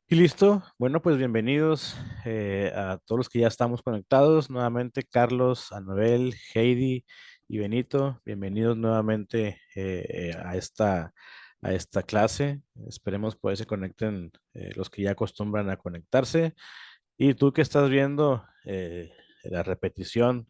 Y listo. Bueno, pues bienvenidos a todos los que ya estamos conectados. Nuevamente, Carlos, Anabel, Heidi y Benito. Bienvenidos nuevamente a esta clase. Esperemos pues se conecten los que ya acostumbran a conectarse. Y tú que estás viendo la repetición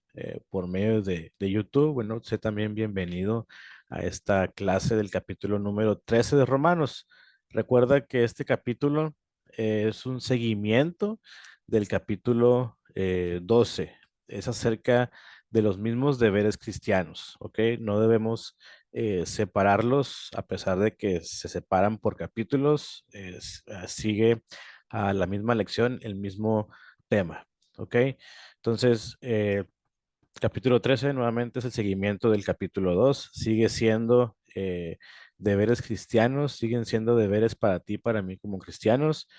por medio de YouTube, bueno, sé también bienvenido a esta clase del capítulo número 13 de Romanos. Recuerda que este capítulo es un seguimiento del capítulo 12. Es acerca de los mismos deberes cristianos, ¿ok? No debemos separarlos a pesar de que se separan por capítulos. Sigue a la misma lección, el mismo tema, ¿ok? Entonces, capítulo 13 nuevamente es el seguimiento del capítulo 2. Sigue siendo deberes cristianos, siguen siendo deberes para ti, para mí como cristianos.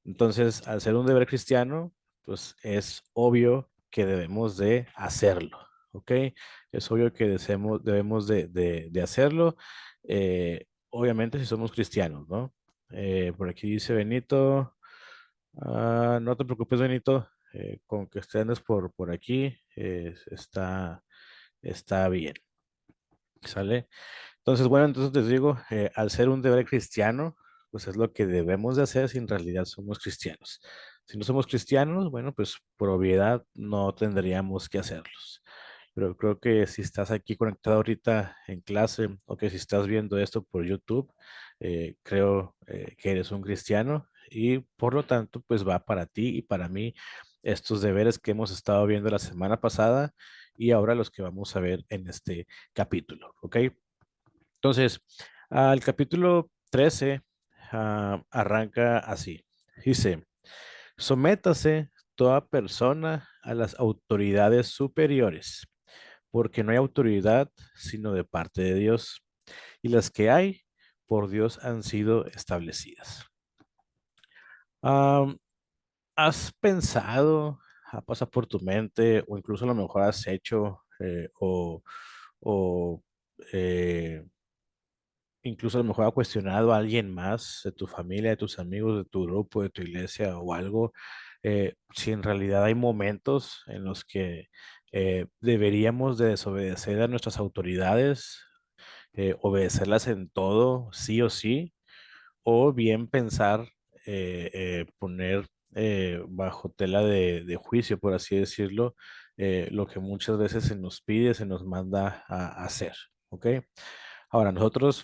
Entonces, al ser un deber cristiano, pues es obvio que debemos de hacerlo, ¿ok? Es obvio que debemos de hacerlo, obviamente si somos cristianos, ¿no? Por aquí dice Benito, no te preocupes, Benito, con que estés por aquí, está bien, ¿sale? Entonces, bueno, entonces les digo, al ser un deber cristiano, pues es lo que debemos de hacer si en realidad somos cristianos. Si no somos cristianos, bueno, pues por obviedad no tendríamos que hacerlos. Pero creo que si estás aquí conectado ahorita en clase o que si estás viendo esto por YouTube, creo que eres un cristiano y por lo tanto, pues va para ti y para mí estos deberes que hemos estado viendo la semana pasada y ahora los que vamos a ver en este capítulo, ¿ok? Entonces, al capítulo 13 arranca así. Dice, sométase toda persona a las autoridades superiores, porque no hay autoridad sino de parte de Dios, y las que hay por Dios han sido establecidas. Am, ¿Has pensado, ha pasado por tu mente, o incluso a lo mejor has hecho, o eh, incluso a lo mejor ha cuestionado a alguien más de tu familia, de tus amigos, de tu grupo, de tu iglesia o algo, si en realidad hay momentos en los que deberíamos de desobedecer a nuestras autoridades, obedecerlas en todo, sí o sí, o bien pensar, poner bajo tela de juicio, por así decirlo, lo que muchas veces se nos pide, se nos manda a hacer, ¿ok? Ahora, nosotros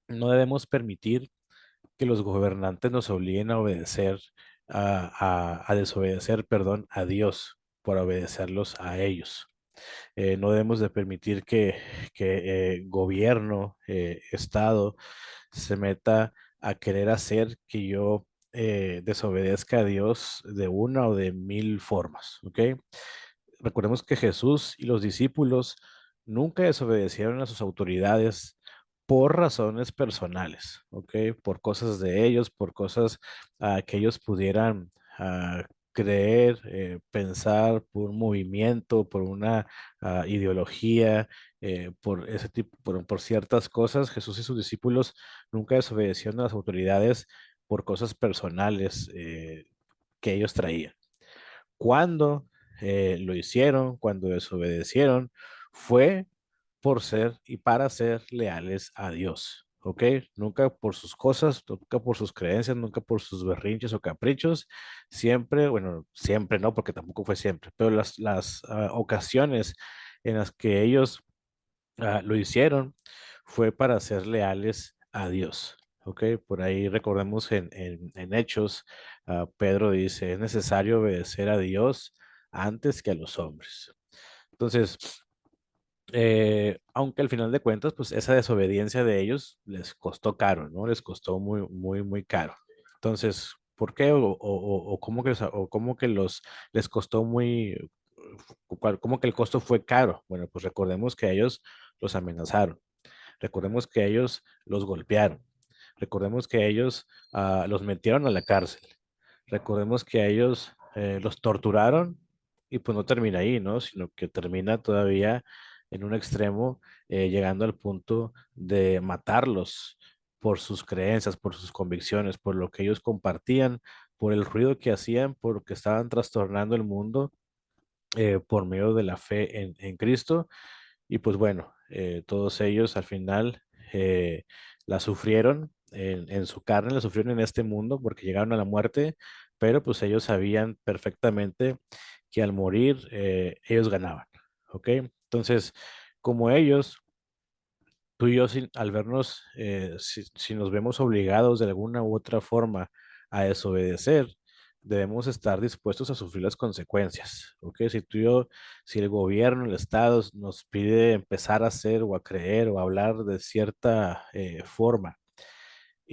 no debemos permitir que los gobernantes nos obliguen a obedecer, a desobedecer, perdón, a Dios por obedecerlos a ellos. No debemos de permitir que gobierno, Estado, se meta a querer hacer que yo desobedezca a Dios de una o de mil formas, ¿ok? Recordemos que Jesús y los discípulos nunca desobedecieron a sus autoridades por razones personales, ¿ok? Por cosas de ellos, por cosas que ellos pudieran creer, pensar, por un movimiento, por una ideología, por ese tipo, por ciertas cosas. Jesús y sus discípulos nunca desobedecieron a las autoridades por cosas personales que ellos traían. Cuando lo hicieron, cuando desobedecieron, fue por ser y para ser leales a Dios, ¿ok? Nunca por sus cosas, nunca por sus creencias, nunca por sus berrinches o caprichos, siempre, bueno, siempre no, porque tampoco fue siempre, pero las ocasiones en las que ellos lo hicieron fue para ser leales a Dios. ¿Ok? Por ahí recordemos en Hechos, Pedro dice, es necesario obedecer a Dios antes que a los hombres. Entonces, aunque al final de cuentas, pues esa desobediencia de ellos les costó caro, ¿no? Les costó muy, muy, muy caro. Entonces, ¿por qué? O cómo que, o cómo que les costó muy, cómo que el costo fue caro? Bueno, pues recordemos que ellos los amenazaron. Recordemos que ellos los golpearon. Recordemos que ellos los metieron a la cárcel. Recordemos que a ellos los torturaron y pues no termina ahí, ¿no? Sino que termina todavía en un extremo, llegando al punto de matarlos por sus creencias, por sus convicciones, por lo que ellos compartían, por el ruido que hacían, por lo que estaban trastornando el mundo por medio de la fe en Cristo. Y pues bueno, todos ellos al final la sufrieron en su carne, la sufrieron en este mundo porque llegaron a la muerte, pero pues ellos sabían perfectamente que al morir ellos ganaban, ¿ok? Entonces, como ellos, tú y yo, al vernos, si nos vemos obligados de alguna u otra forma a desobedecer, debemos estar dispuestos a sufrir las consecuencias, ¿ok? Si tú y yo, si el gobierno, el Estado nos pide empezar a hacer o a creer o a hablar de cierta forma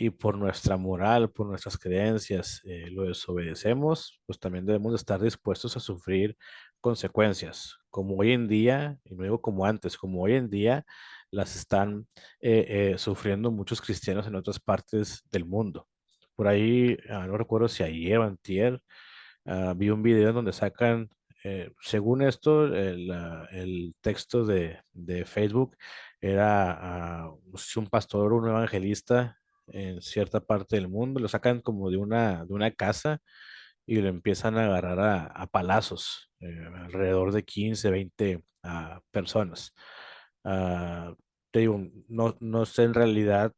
y por nuestra moral, por nuestras creencias, lo desobedecemos, pues también debemos de estar dispuestos a sufrir consecuencias, como hoy en día, y no digo como antes, como hoy en día las están sufriendo muchos cristianos en otras partes del mundo. Por ahí, no recuerdo si ayer o antier, vi un video en donde sacan, según esto, el texto de Facebook era un pastor, un evangelista en cierta parte del mundo, lo sacan como de una casa y lo empiezan a agarrar a palazos, alrededor de 15 20 personas. Ah, te digo, no sé en realidad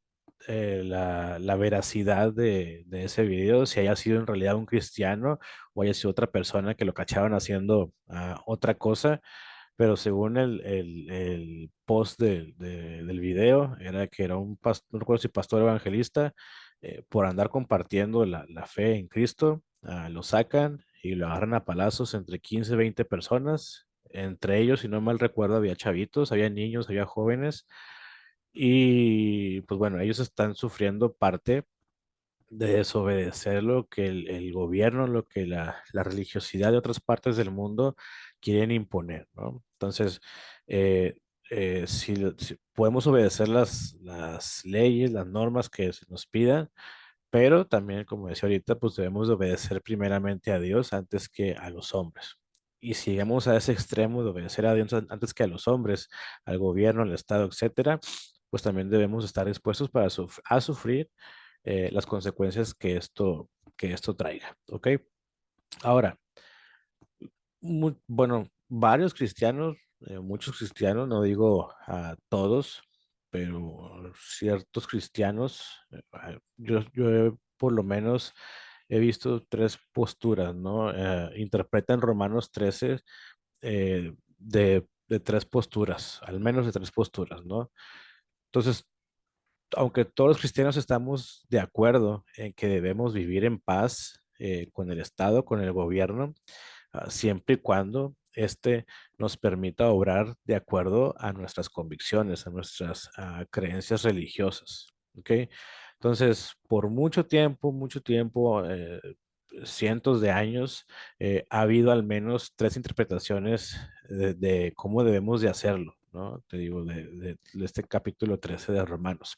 la veracidad de ese video, si haya sido en realidad un cristiano o haya sido otra persona que lo cachaban haciendo otra cosa, pero según el post del video, era que era un pastor, no recuerdo si pastor evangelista, por andar compartiendo la fe en Cristo, lo sacan y lo agarran a palazos entre 15 y 20 personas. Entre ellos, si no mal recuerdo, había chavitos, había niños, había jóvenes. Y pues bueno, ellos están sufriendo parte de desobedecer lo que el gobierno, lo que la religiosidad de otras partes del mundo quieren imponer, ¿no? Entonces, eh, si podemos obedecer las leyes, las normas que se nos pidan, pero también, como decía ahorita, pues debemos de obedecer primeramente a Dios antes que a los hombres. Y si llegamos a ese extremo de obedecer a Dios antes que a los hombres, al gobierno, al Estado, etcétera, pues también debemos estar dispuestos para a sufrir las consecuencias que esto traiga. ¿Ok? Ahora, bueno, varios cristianos, muchos cristianos, no digo a todos, pero ciertos cristianos, yo por lo menos he visto tres posturas, ¿no? Interpretan Romanos 13 de tres posturas, al menos de tres posturas, ¿no? Entonces, aunque todos los cristianos estamos de acuerdo en que debemos vivir en paz con el Estado, con el gobierno, siempre y cuando éste nos permita obrar de acuerdo a nuestras convicciones, a nuestras creencias religiosas. ¿Ok? Entonces, por mucho tiempo, cientos de años, ha habido al menos tres interpretaciones de cómo debemos de hacerlo, ¿no? Te digo, de este capítulo 13 de Romanos.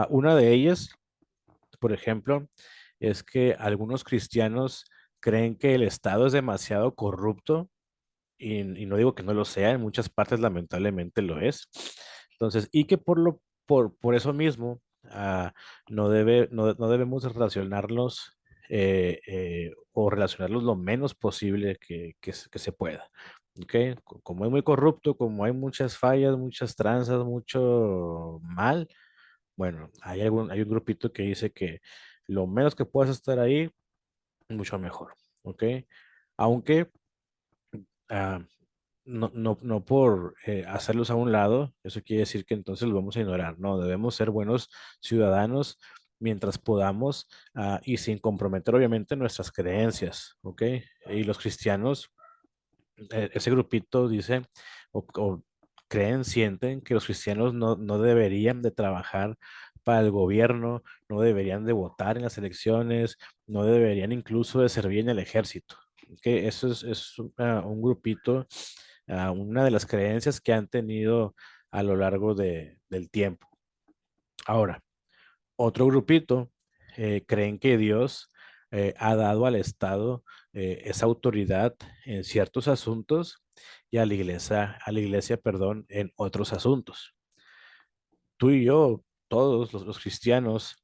Una de ellas, por ejemplo, es que algunos cristianos creen que el Estado es demasiado corrupto y no digo que no lo sea, en muchas partes lamentablemente lo es. Entonces, y que por eso mismo no debemos relacionarlos o relacionarlos lo menos posible que se pueda. ¿Ok? Como es muy corrupto, como hay muchas fallas, muchas tranzas, mucho mal, bueno, hay un grupito que dice que lo menos que puedas estar ahí, mucho mejor. ¿Ok? Aunque ah, no por hacerlos a un lado, eso quiere decir que entonces los vamos a ignorar. No, debemos ser buenos ciudadanos mientras podamos y sin comprometer obviamente nuestras creencias, ¿ok? Y los cristianos, ese grupito dice o creen, sienten que los cristianos no deberían de trabajar para el gobierno, no deberían de votar en las elecciones, no deberían incluso de servir en el ejército. Que eso es un grupito, una de las creencias que han tenido a lo largo del tiempo. Ahora, otro grupito creen que Dios ha dado al Estado esa autoridad en ciertos asuntos y a la iglesia, perdón, en otros asuntos. Tú y yo todos los cristianos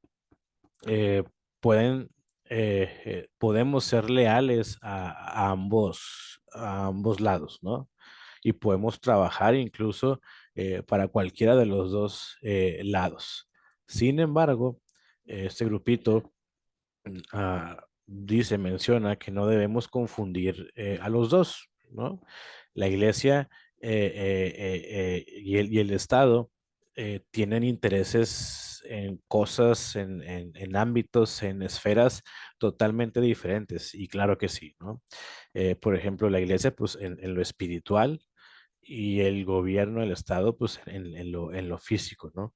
eh, pueden, podemos ser leales a ambos lados, ¿no? Y podemos trabajar incluso para cualquiera de los dos lados. Sin embargo, este grupito menciona que no debemos confundir a los dos, ¿no? La iglesia y el Estado tienen intereses en cosas, en ámbitos, en esferas totalmente diferentes, y claro que sí, ¿no? Por ejemplo, la iglesia, pues en lo espiritual y el gobierno, el Estado, pues en lo físico, ¿no?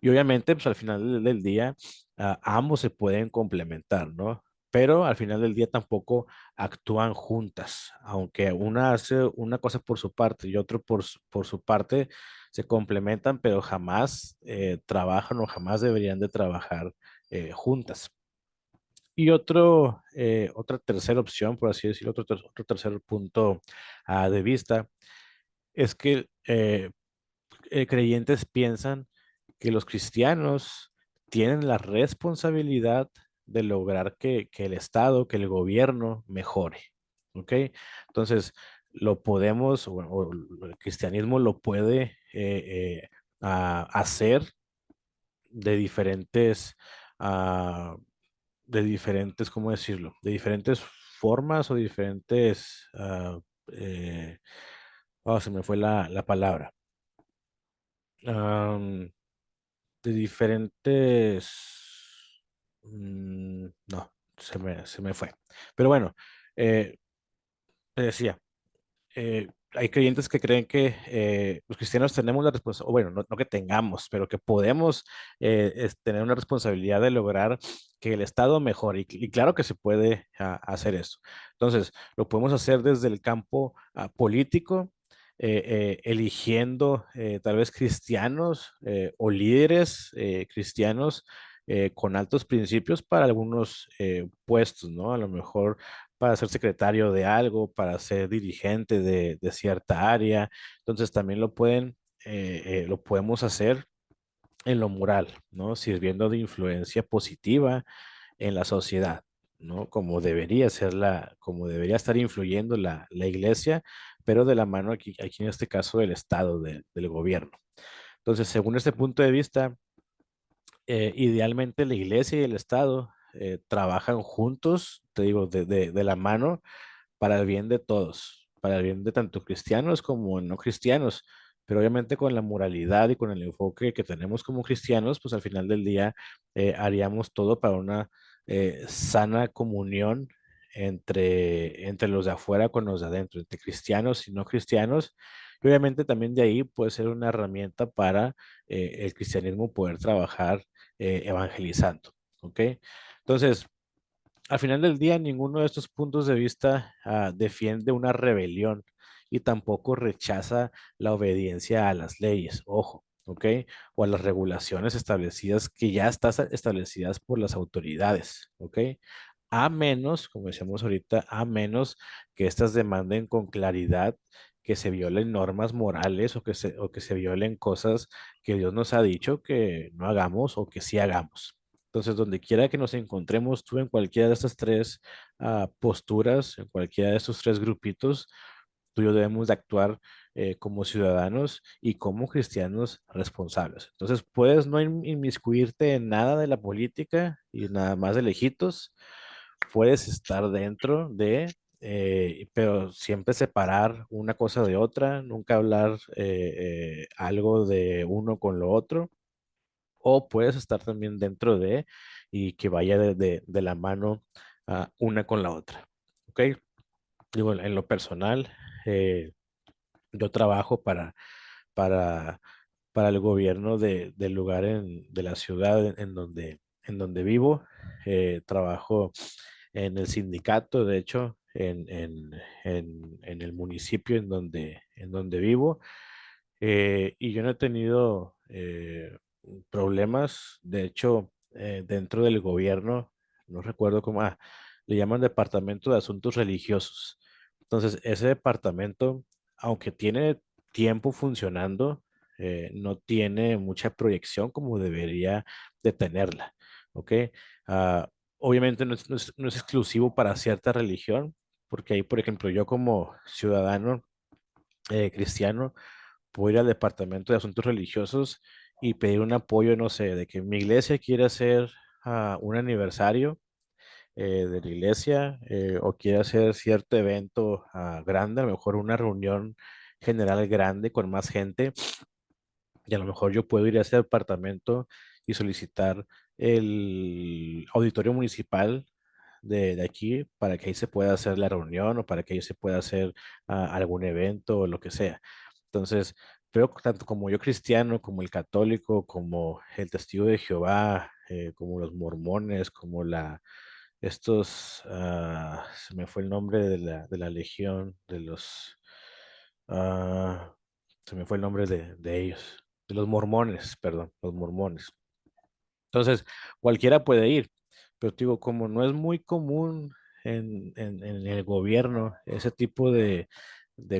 Y obviamente, pues al final del día, ambos se pueden complementar, ¿no? Pero al final del día tampoco actúan juntas, aunque una hace una cosa por su parte y otro por su parte, se complementan, pero jamás trabajan o jamás deberían de trabajar juntas. Y otra tercera opción, por así decirlo, otro tercer punto de vista, es que creyentes piensan que los cristianos tienen la responsabilidad de lograr que el Estado, que el gobierno mejore. ¿Ok? Entonces, lo podemos, o el cristianismo lo puede hacer de diferentes, ah, ¿cómo decirlo? De diferentes formas o diferentes, se me fue la palabra. Am, de diferentes... no, se me fue. Pero bueno, eh, te decía, hay creyentes que creen que los cristianos tenemos la responsabilidad, o bueno, no que tengamos, pero que podemos tener una responsabilidad de lograr que el Estado mejore. Y claro que se puede hacer eso. Entonces, lo podemos hacer desde el campo político, eligiendo tal vez cristianos o líderes cristianos con altos principios para algunos puestos, ¿no? A lo mejor para ser secretario de algo, para ser dirigente de cierta área. Entonces también lo podemos hacer en lo moral, ¿no? Sirviendo de influencia positiva en la sociedad, ¿no? Como debería estar influyendo la iglesia, pero de la mano aquí en este caso del Estado, del gobierno. Entonces, según este punto de vista, idealmente la iglesia y el Estado trabajan juntos, te digo, de la mano para el bien de todos, para el bien de tanto cristianos como no cristianos, pero obviamente con la moralidad y con el enfoque que tenemos como cristianos, pues al final del día haríamos todo para una sana comunión entre los de afuera con los de adentro, entre cristianos y no cristianos. Y obviamente también de ahí puede ser una herramienta para el cristianismo poder trabajar evangelizando, ¿ok? Entonces, al final del día, ninguno de estos puntos de vista defiende una rebelión y tampoco rechaza la obediencia a las leyes, ojo, ¿ok? O a las regulaciones establecidas que ya están establecidas por las autoridades, ¿ok? A menos, como decíamos ahorita, a menos que éstas demanden con claridad que se violen normas morales o que se violen cosas que Dios nos ha dicho que no hagamos o que sí hagamos. Entonces, donde quiera que nos encontremos, tú en cualquiera de estas tres posturas, en cualquiera de estos tres grupitos, tú y yo debemos de actuar como ciudadanos y como cristianos responsables. Entonces, puedes no inmiscuirte en nada de la política y nada más de lejitos, puedes estar dentro pero siempre separar una cosa de otra, nunca hablar algo de uno con lo otro, o puedes estar también dentro y que vaya de la mano una con la otra. ¿Ok? Digo, en lo personal, yo trabajo para, para el gobierno del lugar de la ciudad en donde vivo. Trabajo en el sindicato, de hecho, en el municipio en donde vivo. Y yo no he tenido problemas. De hecho, dentro del gobierno, no recuerdo cómo, le llaman Departamento de Asuntos Religiosos. Entonces, ese departamento, aunque tiene tiempo funcionando, no tiene mucha proyección como debería de tenerla, ¿ok? Ah, obviamente no es exclusivo para cierta religión, porque ahí, por ejemplo, yo como ciudadano cristiano, puedo ir al departamento de asuntos religiosos y pedir un apoyo, no sé, de que mi iglesia quiere hacer un aniversario de la iglesia o quiere hacer cierto evento grande, a lo mejor una reunión general grande con más gente, y a lo mejor yo puedo ir a ese departamento y solicitar el auditorio municipal de aquí para que ahí se pueda hacer la reunión o para que ahí se pueda hacer algún evento o lo que sea. Entonces, veo que tanto como yo cristiano, como el católico, como el testigo de Jehová, como los mormones, como se me fue el nombre de la legión, ah, se me fue el nombre de ellos, de los mormones, perdón, los mormones. Entonces, cualquiera puede ir, pero te digo, como no es muy común en el gobierno ese tipo de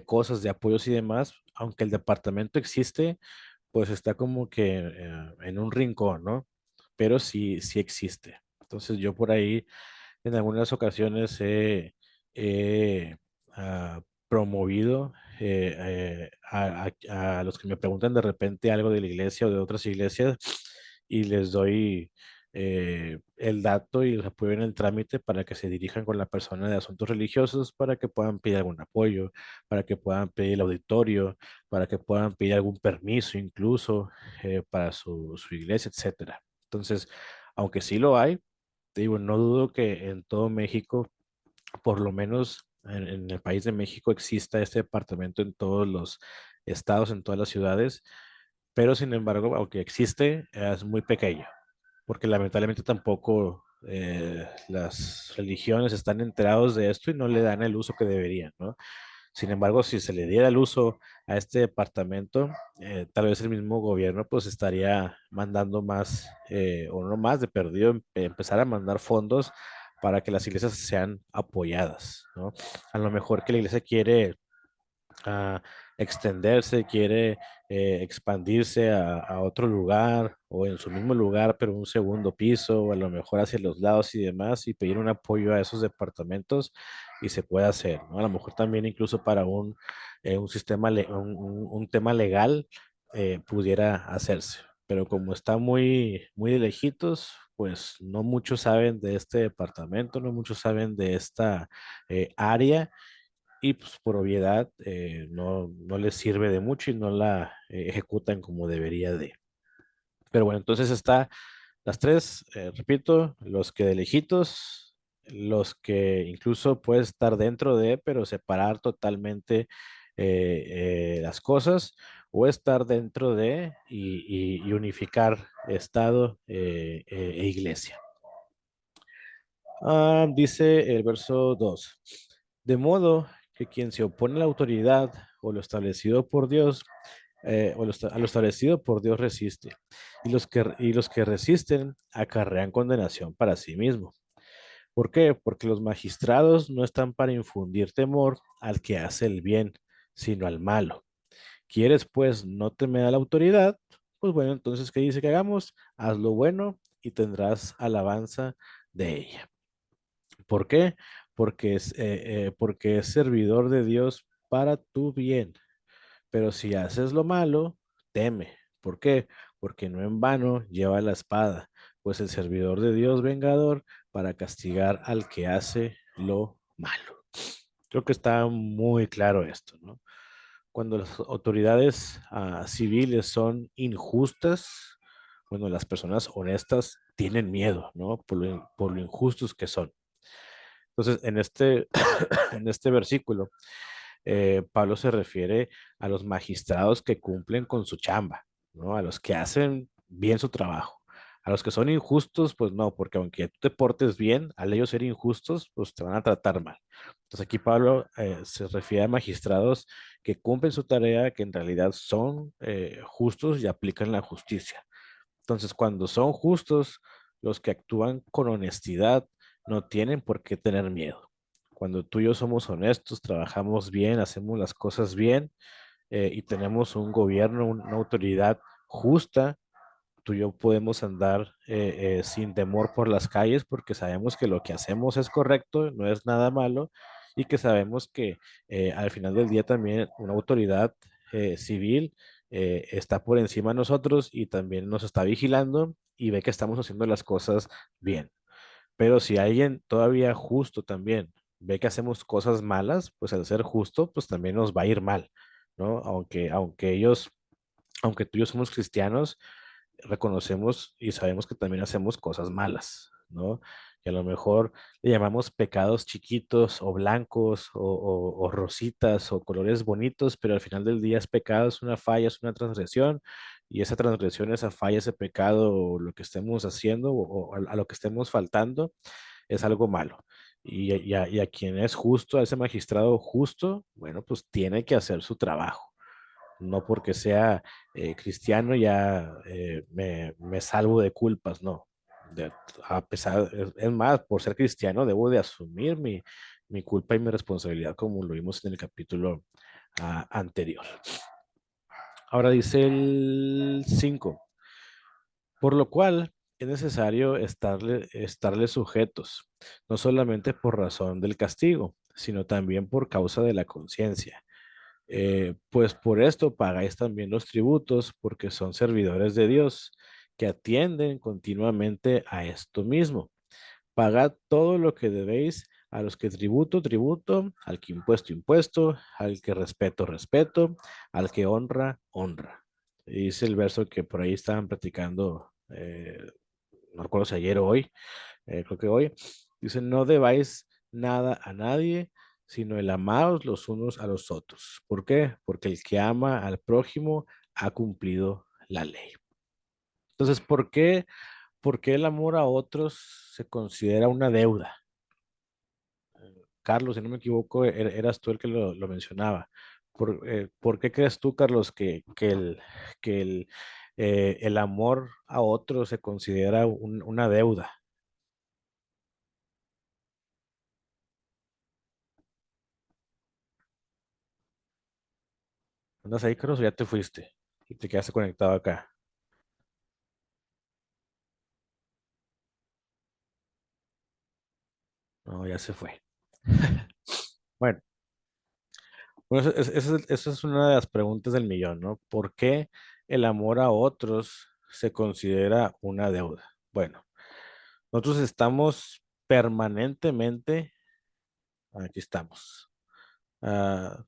cosas, de apoyos y demás, aunque el departamento existe, pues está como que en un rincón, ¿no? Pero sí, sí existe. Entonces, yo por ahí en algunas ocasiones he, promovido a los que me preguntan de repente algo de la iglesia o de otras iglesias y les doy el dato y los apoyo en el trámite para que se dirijan con la persona de asuntos religiosos para que puedan pedir algún apoyo, para que puedan pedir el auditorio, para que puedan pedir algún permiso incluso para su iglesia, etcétera. Entonces, aunque sí lo hay, te digo, no dudo que en todo México, por lo menos en el país de México, exista este departamento en todos los estados, en todas las ciudades, pero sin embargo, aunque existe, es muy pequeño, porque lamentablemente tampoco las religiones están enterados de esto y no le dan el uso que deberían, ¿no? Sin embargo, si se le diera el uso a este departamento, tal vez el mismo gobierno pues estaría mandando más, o no más de perdido, empezar a mandar fondos para que las iglesias sean apoyadas, ¿no? A lo mejor que la iglesia quiere a extenderse, quiere expandirse a otro lugar o en su mismo lugar, pero un segundo piso o a lo mejor hacia los lados y demás y pedir un apoyo a esos departamentos y se puede hacer, ¿no? A lo mejor también incluso para un sistema, un tema legal pudiera hacerse, pero como está muy, muy de lejitos, pues no muchos saben de este departamento, no muchos saben de esta área y pues por obviedad no les sirve de mucho y no la ejecutan como debería de. Pero bueno, entonces está las tres, repito, los que de lejitos, los que incluso puede estar dentro de, pero separar totalmente las cosas, o estar dentro de y unificar Estado e iglesia. Dice el verso 2: de modo que quien se opone a la autoridad o lo establecido por Dios, a lo establecido por Dios resiste, y los que resisten acarrean condenación para sí mismo. ¿Por qué? Porque los magistrados no están para infundir temor al que hace el bien, sino al malo. ¿Quieres pues no temer a la autoridad? Pues bueno, entonces, ¿qué dice que hagamos? Haz lo bueno y tendrás alabanza de ella. ¿Por qué? Porque es servidor de Dios para tu bien. Pero si haces lo malo, teme. ¿Por qué? Porque no en vano lleva la espada, pues el servidor de Dios vengador para castigar al que hace lo malo. Creo que está muy claro esto, ¿no? Cuando las autoridades civiles son injustas, bueno, las personas honestas tienen miedo, ¿no? Por lo injustos que son. Entonces, en este versículo, Pablo se refiere a los magistrados que cumplen con su chamba, ¿no? A los que hacen bien su trabajo. A los que son injustos, pues no, porque aunque tú te portes bien, al ellos ser injustos, pues te van a tratar mal. Entonces aquí Pablo se refiere a magistrados que cumplen su tarea, que en realidad son justos y aplican la justicia. Entonces, cuando son justos, los que actúan con honestidad no tienen por qué tener miedo. Cuando tú y yo somos honestos, trabajamos bien, hacemos las cosas bien, y tenemos un gobierno, una autoridad justa, tú y yo podemos andar sin temor por las calles porque sabemos que lo que hacemos es correcto, no es nada malo y que sabemos que al final del día también una autoridad civil está por encima de nosotros y también nos está vigilando y ve que estamos haciendo las cosas bien. Pero si alguien todavía justo también ve que hacemos cosas malas, pues al ser justo, pues también nos va a ir mal, ¿no? Aunque tú y yo somos cristianos, reconocemos y sabemos que también hacemos cosas malas, ¿no? Y a lo mejor le llamamos pecados chiquitos o blancos o rositas o colores bonitos, pero al final del día es pecado, es una falla, es una transgresión, y esa transgresión, esa falla, ese pecado, o lo que estemos haciendo o a lo que estemos faltando, es algo malo. Y a quien es justo, a ese magistrado justo, bueno, pues tiene que hacer su trabajo. No porque sea cristiano ya me salvo de culpas, no. De- a pesar, es más, por ser cristiano debo de asumir mi culpa y mi responsabilidad, como lo vimos en el capítulo anterior. Ahora dice el 5, por lo cual es necesario estarle sujetos, no solamente por razón del castigo, sino también por causa de la conciencia. Pues por esto pagáis también los tributos, porque son servidores de Dios, que atienden continuamente a esto mismo. Pagad todo lo que debéis a los que tributo, tributo, al que impuesto, impuesto, al que respeto, respeto, al que honra, honra. Y dice el verso que por ahí estaban platicando, no recuerdo si ayer o hoy, creo que hoy, dice, no debáis nada a nadie, sino el amaos los unos a los otros. ¿Por qué? Porque el que ama al prójimo ha cumplido la ley. Entonces, ¿por qué el amor a otros se considera una deuda? Carlos, si no me equivoco, eras tú el que lo mencionaba. ¿Por qué crees tú, Carlos, que el amor a otros se considera una deuda? ¿Andas ahí, Carlos, o ya te fuiste? Y te quedaste conectado acá. No, ya se fue. Bueno, esa es una de las preguntas del millón, ¿no? ¿Por qué el amor a otros se considera una deuda? Bueno, nosotros estamos permanentemente, aquí estamos. Ah,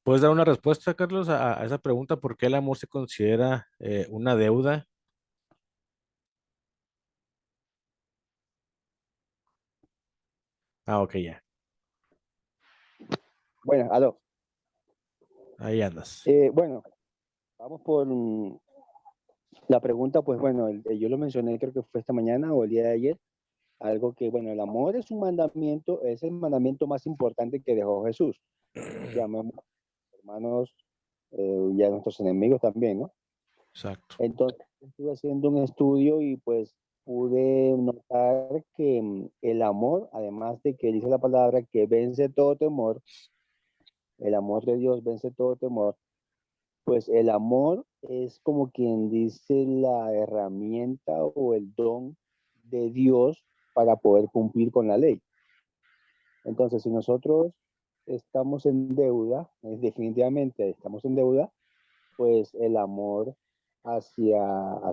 ¿puedes dar una respuesta, Carlos, a esa pregunta? ¿Por qué el amor se considera una deuda? Ah, ok, ya. Bueno, aló. Ahí andas. Bueno, vamos por la pregunta, pues bueno, yo lo mencioné, creo que fue esta mañana o el día de ayer, algo que, bueno, el amor es un mandamiento, es el mandamiento más importante que dejó Jesús, que amemos a nuestros hermanos y a nuestros enemigos también, ¿no? Exacto. Entonces, estuve haciendo un estudio y pues pude notar que el amor, además de que dice la palabra que vence todo temor, el amor de Dios vence todo temor. Pues el amor es como quien dice la herramienta o el don de Dios para poder cumplir con la ley. Entonces, si nosotros estamos en deuda, definitivamente estamos en deuda, pues el amor hacia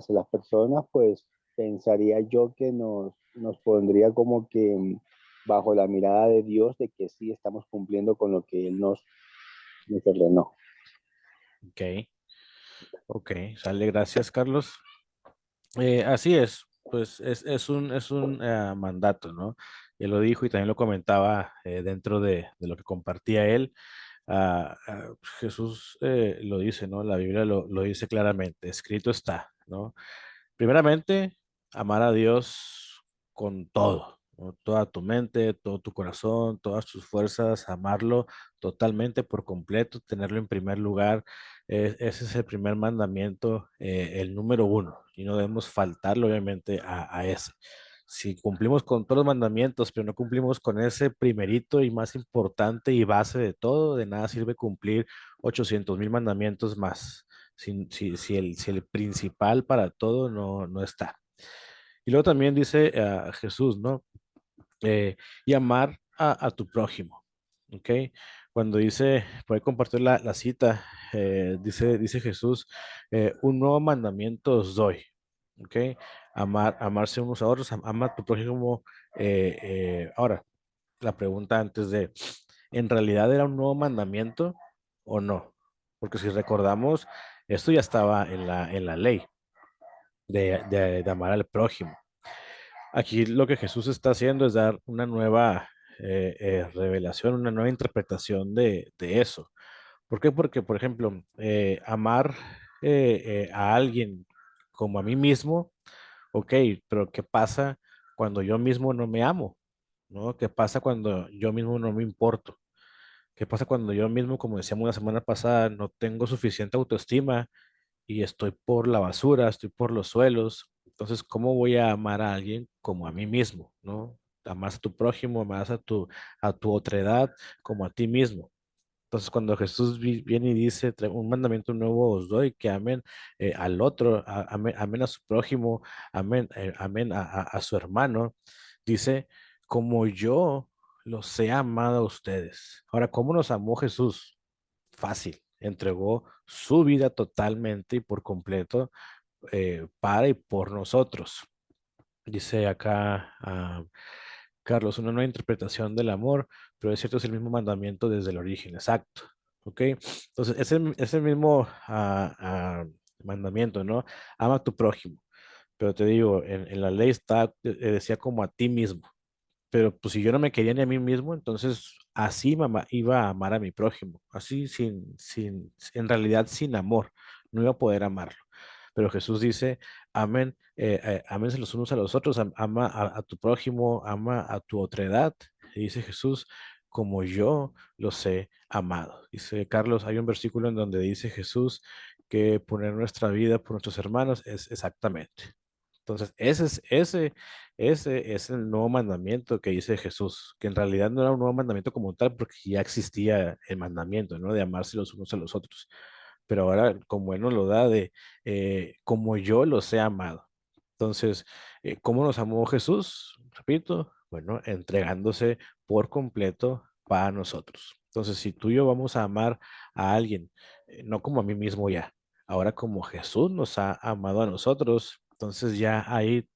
las personas, pues pensaría yo que nos pondría como que bajo la mirada de Dios de que sí estamos cumpliendo con lo que Él nos ordenó. Ok, ok. Sale, gracias, Carlos. Así es, pues es un mandato, ¿no? Él lo dijo y también lo comentaba dentro de lo que compartía él. Jesús lo dice, ¿no? La Biblia lo dice claramente, escrito está, ¿no? Primeramente, amar a Dios con todo, ¿no? Toda tu mente, todo tu corazón, todas tus fuerzas, amarlo totalmente por completo, tenerlo en primer lugar. Ese es el primer mandamiento, el número uno, y no debemos faltarle obviamente a ese. Si cumplimos con todos los mandamientos, pero no cumplimos con ese primerito y más importante y base de todo, de nada sirve cumplir 800,000 mandamientos más, si el principal para todo no está. Y luego también dice Jesús, ¿no? Y amar a tu prójimo, ¿ok? Cuando dice, puede compartir la cita, dice Jesús, un nuevo mandamiento os doy, ¿ok? Amarse unos a otros, ama a tu prójimo. Ahora, la pregunta antes de, ¿en realidad era un nuevo mandamiento o no? Porque si recordamos, esto ya estaba en la ley de amar al prójimo. Aquí lo que Jesús está haciendo es dar una nueva revelación, una nueva interpretación de eso. ¿Por qué? Porque, por ejemplo, amar a alguien como a mí mismo, ok, pero ¿qué pasa cuando yo mismo no me amo? ¿No? ¿Qué pasa cuando yo mismo no me importo? ¿Qué pasa cuando yo mismo, como decíamos la semana pasada, no tengo suficiente autoestima y estoy por la basura, estoy por los suelos? Entonces, ¿cómo voy a amar a alguien como a mí mismo, ¿no? Amas a tu prójimo, amas a tu otredad como a ti mismo. Entonces, cuando Jesús viene y dice, un mandamiento nuevo os doy, que amen al otro, amen a su prójimo, amen a su hermano, dice, como yo los he amado a ustedes. Ahora, ¿cómo nos amó Jesús? Fácil, entregó su vida totalmente y por completo para y por nosotros. Dice acá Carlos, una nueva interpretación del amor, pero es cierto, es el mismo mandamiento desde el origen, exacto. ¿Ok? Entonces, ese mismo mandamiento, ¿no? Ama a tu prójimo. Pero te digo, en la ley está, decía como a ti mismo. Pero pues si yo no me quería ni a mí mismo, entonces así mamá iba a amar a mi prójimo, así en realidad sin amor, no iba a poder amarlo. Pero Jesús dice, amén, ámense los unos a los otros, ama a tu prójimo, ama a tu otredad. Y dice Jesús, como yo los he amado. Dice Carlos, hay un versículo en donde dice Jesús que poner nuestra vida por nuestros hermanos es exactamente. Entonces, ese es el nuevo mandamiento que dice Jesús, que en realidad no era un nuevo mandamiento como tal, porque ya existía el mandamiento, ¿no? De amarse los unos a los otros. Pero ahora, como Él nos lo da, de como yo los he amado. Entonces, ¿cómo nos amó Jesús? Repito, bueno, entregándose por completo para nosotros. Entonces, si tú y yo vamos a amar a alguien, no como a mí mismo ya, ahora como Jesús nos ha amado a nosotros, entonces ya ahí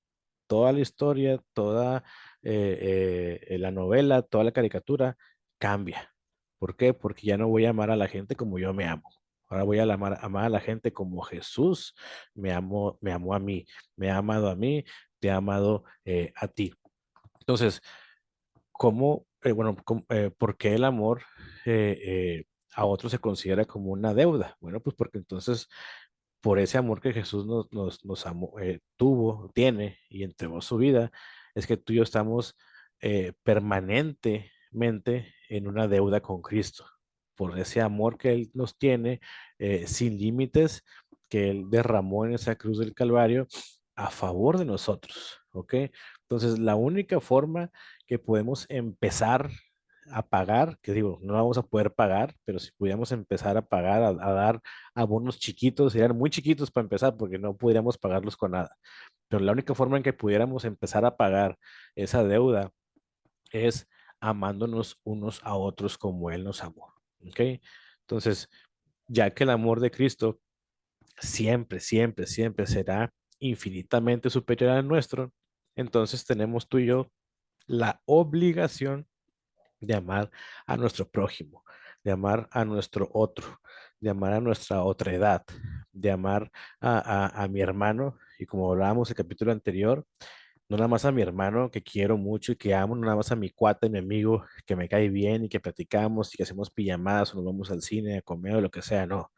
toda la historia, toda la novela, toda la caricatura cambia. ¿Por qué? Porque ya no voy a amar a la gente como yo me amo. Ahora voy a amar a la gente como Jesús me amó a mí, me ha amado a mí, te ha amado a ti. Entonces, bueno, ¿por qué el amor eh, a otros se considera como una deuda? Bueno, pues porque entonces por ese amor que Jesús nos amó, tiene y entregó su vida, es que tú y yo estamos permanentemente en una deuda con Cristo. Por ese amor que Él nos tiene, sin límites, que Él derramó en esa cruz del Calvario a favor de nosotros, ¿ok? Entonces, la única forma que podemos empezar a pagar, que digo, no vamos a poder pagar, pero si pudiéramos empezar a pagar, a dar abonos chiquitos, serían muy chiquitos para empezar, porque no podríamos pagarlos con nada. Pero la única forma en que pudiéramos empezar a pagar esa deuda es amándonos unos a otros como Él nos amó. ¿Ok? Entonces, ya que el amor de Cristo siempre, siempre, siempre será infinitamente superior al nuestro, entonces tenemos tú y yo la obligación de amar a nuestro prójimo, de amar a nuestro otro, de amar a nuestra otra edad, de amar a mi hermano. Y como hablábamos el capítulo anterior, no nada más a mi hermano que quiero mucho y que amo, no nada más a mi cuate, mi amigo que me cae bien y que platicamos y que hacemos pijamadas o nos vamos al cine a comer o lo que sea, no.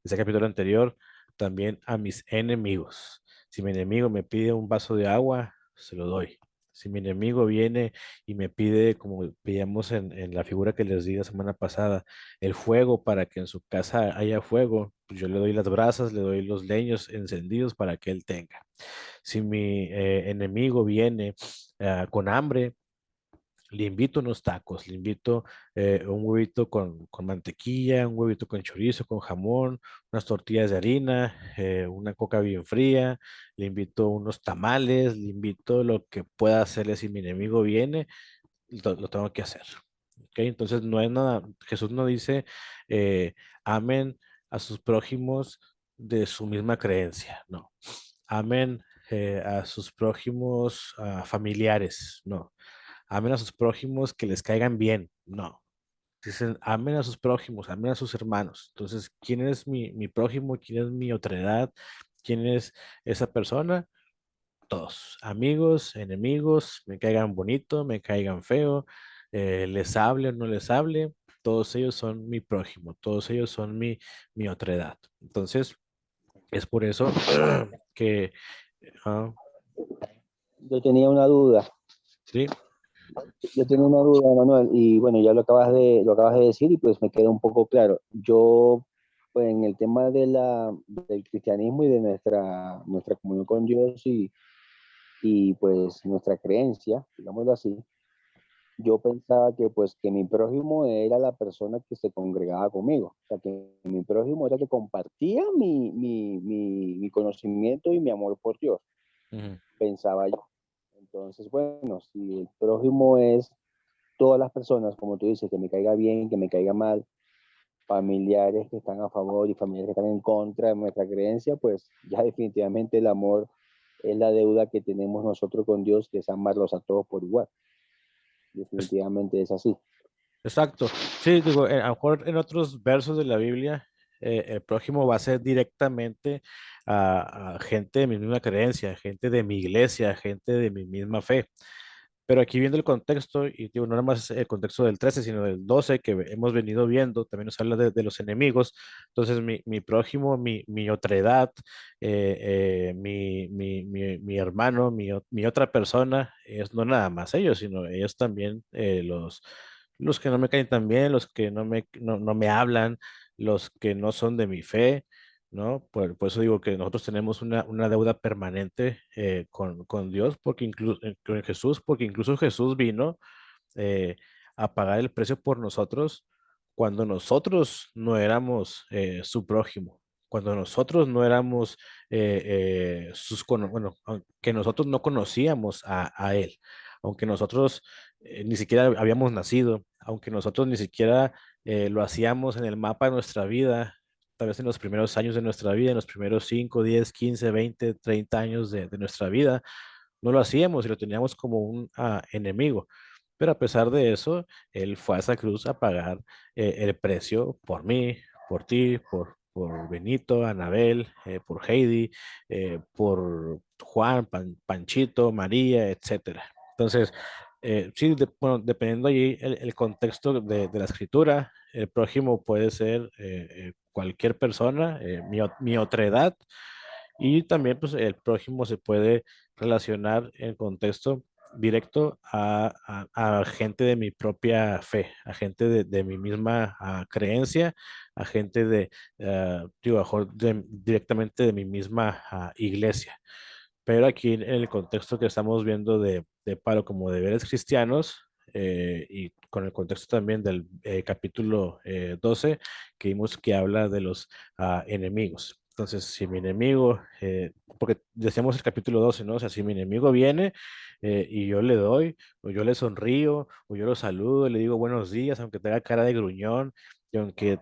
Ese capítulo anterior, también a mis enemigos. Si mi enemigo me pide un vaso de agua, se lo doy. Si mi enemigo viene y me pide, como veíamos en la figura que les di la semana pasada, el fuego para que en su casa haya fuego, pues yo le doy las brasas, le doy los leños encendidos para que él tenga. Si mi enemigo viene con hambre, le invito unos tacos, le invito un huevito con mantequilla, un huevito con chorizo, con jamón, unas tortillas de harina, una coca bien fría, le invito unos tamales, le invito lo que pueda hacerle si mi enemigo viene, lo tengo que hacer. ¿Ok? Entonces no es nada, Jesús no dice, amen a sus prójimos de su misma creencia, no. Amen a sus prójimos familiares, no. Amen a sus prójimos que les caigan bien, no. Dicen, amen a sus prójimos, amen a sus hermanos. Entonces, ¿quién es mi prójimo? ¿Quién es mi otredad? ¿Quién es esa persona? Todos, amigos, enemigos, me caigan bonito, me caigan feo, les hable o no les hable, todos ellos son mi prójimo, todos ellos son mi otredad. Entonces, es por eso que, ah, Yo tenía una duda, sí. yo tenía una duda, Manuel, y bueno, ya lo acabas de decir y pues me queda un poco claro. Yo, pues en el tema del cristianismo y de nuestra comunión con Dios y pues nuestra creencia, digámoslo así, yo pensaba que pues que mi prójimo era la persona que se congregaba conmigo, o sea, que mi prójimo era el que compartía mi conocimiento y mi amor por Dios, Ujú. pensaba yo. Entonces, bueno, si el prójimo es todas las personas, como tú dices, que me caiga bien, que me caiga mal, familiares que están a favor y familiares que están en contra de nuestra creencia, pues ya definitivamente el amor es la deuda que tenemos nosotros con Dios, que es amarlos a todos por igual. Es- Definitivamente es así. Exacto. Sí, digo, a lo mejor en otros versos de la Biblia, el prójimo va a ser directamente a gente de mi misma creencia, gente de mi iglesia, gente de mi misma fe. Pero aquí viendo el contexto, y digo, no nada más el contexto del 13 sino del 12 que hemos venido viendo, también nos habla de los enemigos. Entonces, mi prójimo, mi otredad, mi hermano, mi otra persona, es no nada más ellos, sino ellos también, los que no me caen tan bien, los que no me hablan, los que no son de mi fe. ¿No? Por eso digo que nosotros tenemos una deuda permanente con Dios, porque incluso con Jesús, porque incluso Jesús vino eh, a pagar el precio por nosotros cuando nosotros no éramos su prójimo, cuando nosotros no éramos bueno, aunque nosotros no conocíamos a Él, aunque nosotros ni siquiera habíamos nacido, aunque nosotros ni siquiera lo hacíamos en el mapa de nuestra vida. Tal vez en los primeros años de nuestra vida, en los primeros 5 10 15 20 30 años de nuestra vida, no lo hacíamos y lo teníamos como un enemigo. Pero a pesar de eso, él fue a esa cruz a pagar el precio por mí, por ti, por Benito, Anabel, por Heidi, por Juan, Panchito, María, etcétera. Entonces, sí, bueno, dependiendo allí el contexto de la escritura, el prójimo puede ser cualquier persona, mi otredad, y también pues el prójimo se puede relacionar en contexto directo a gente de mi propia fe, a gente de mi misma creencia, a gente digo, a lo mejor directamente de mi misma iglesia. Pero aquí en el contexto que estamos viendo de paro como deberes cristianos, y con el contexto también del capítulo 12, que vimos que habla de los enemigos. Entonces, si mi enemigo, porque decíamos el capítulo 12, ¿no? O sea, si mi enemigo viene y yo le doy, o yo le sonrío, o yo lo saludo, le digo buenos días, aunque tenga cara de gruñón, y aunque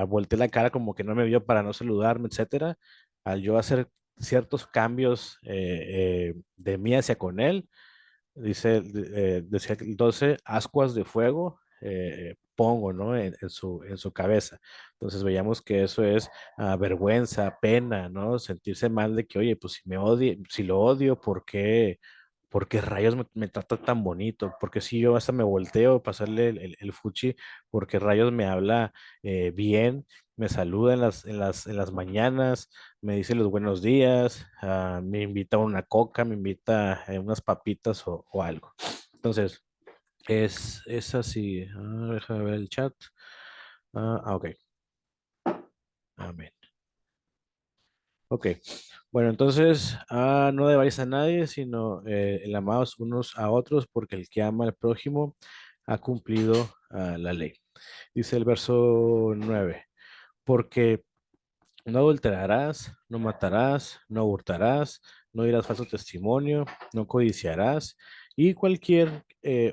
voltee la cara como que no me vio para no saludarme, etcétera, al yo hacer ciertos cambios de mí hacia con él, decía que entonces ascuas de fuego pongo, ¿no? En su cabeza. Entonces veíamos que eso es vergüenza, pena, ¿no? Sentirse mal de que, oye, pues si me odio, si lo odio, ¿por qué rayos me trata tan bonito? ¿Por qué si yo hasta me volteo a pasarle el fuchi? ¿Por qué rayos me habla bien? Me saluda en las mañanas, me dice los buenos días, me invita a una coca, me invita a unas papitas o algo. Entonces, es así. Déjame ver el chat. Ok. Amén. Ok, bueno, entonces, no debáis a nadie, sino el amados unos a otros, porque el que ama al prójimo ha cumplido la ley. Dice el verso 9, porque no adulterarás, no matarás, no hurtarás, no dirás falso testimonio, no codiciarás, y cualquier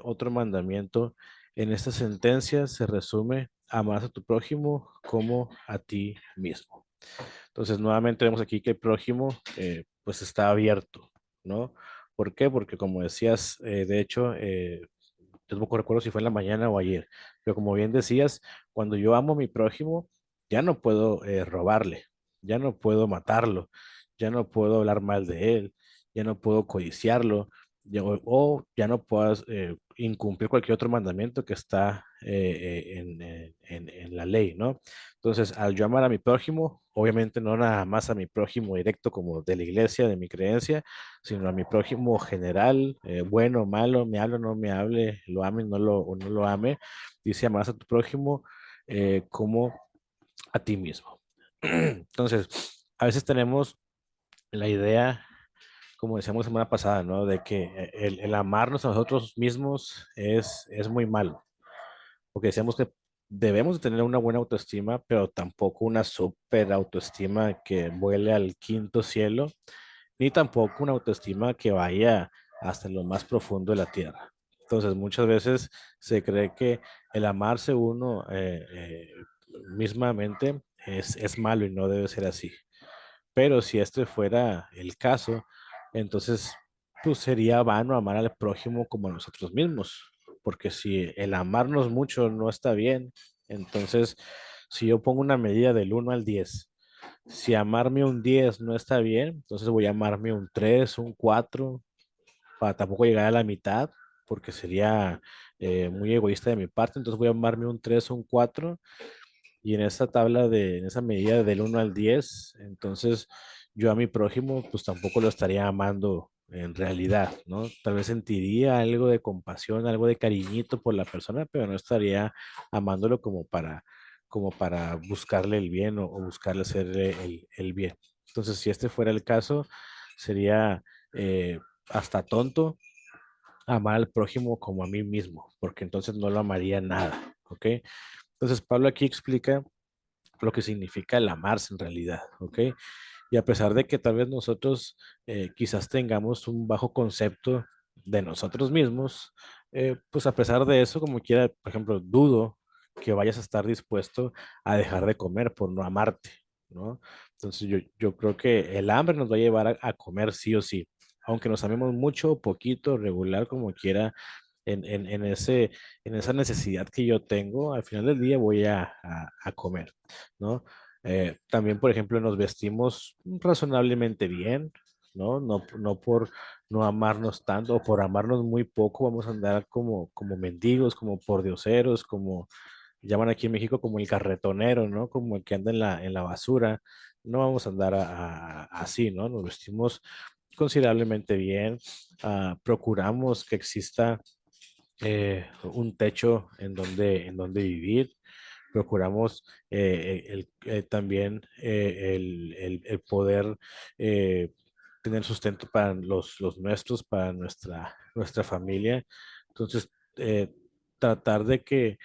otro mandamiento en esta sentencia se resume: amarás a tu prójimo como a ti mismo. Entonces, nuevamente vemos aquí que el prójimo pues está abierto, ¿no? ¿Por qué? Porque como decías, de hecho, yo tampoco recuerdo si fue en la mañana o ayer, pero como bien decías, cuando yo amo a mi prójimo, ya no puedo robarle, ya no puedo matarlo, ya no puedo hablar mal de él, ya no puedo codiciarlo, o ya no puedo incumplir cualquier otro mandamiento que está en la ley, ¿no? Entonces, al yo amar a mi prójimo, obviamente no nada más a mi prójimo directo como de la iglesia, de mi creencia, sino a mi prójimo general, bueno, malo, me hable o no me hable, lo ame o no lo ame, dice: amarás a tu prójimo como a ti mismo. Entonces, a veces tenemos la idea, como decíamos la semana pasada, ¿no? De que el amarnos a nosotros mismos es muy malo, porque decíamos que debemos de tener una buena autoestima, pero tampoco una super autoestima que vuele al quinto cielo, ni tampoco una autoestima que vaya hasta lo más profundo de la tierra. Entonces, muchas veces se cree que el amarse uno mismamente es malo y no debe ser así. Pero si este fuera el caso, entonces pues sería vano amar al prójimo como a nosotros mismos, porque si el amarnos mucho no está bien, entonces si yo pongo una medida del 1 al 10, si amarme un 10 no está bien, entonces voy a amarme un 3, un 4, para tampoco llegar a la mitad, porque sería muy egoísta de mi parte, entonces voy a amarme un 3 o un 4, y en esa tabla en esa medida del 1 al 10, entonces yo a mi prójimo pues tampoco lo estaría amando en realidad, ¿no? Tal vez sentiría algo de compasión, algo de cariñito por la persona, pero no estaría amándolo como para buscarle el bien o buscarle hacerle el bien. Entonces, si este fuera el caso, sería hasta tonto amar al prójimo como a mí mismo, porque entonces no lo amaría nada, ¿ok? Entonces, Pablo aquí explica lo que significa el amarse en realidad, ¿ok? Y a pesar de que tal vez nosotros quizás tengamos un bajo concepto de nosotros mismos, pues a pesar de eso, como quiera, por ejemplo, dudo que vayas a estar dispuesto a dejar de comer por no amarte, ¿no? Entonces yo creo que el hambre nos va a llevar a comer sí o sí, aunque nos amemos mucho, poquito, regular, como quiera, en esa necesidad que yo tengo, al final del día voy a comer, ¿no? También, por ejemplo, nos vestimos razonablemente bien, ¿no? No por no amarnos tanto o por amarnos muy poco, vamos a andar como mendigos, como pordioseros, como llaman aquí en México, como el carretonero, ¿no? Como el que anda en la basura. No vamos a andar así, ¿no? Nos vestimos considerablemente bien, procuramos que exista un techo en donde vivir. Procuramos también el poder tener sustento para los nuestros, para nuestra familia. Entonces, tratar de que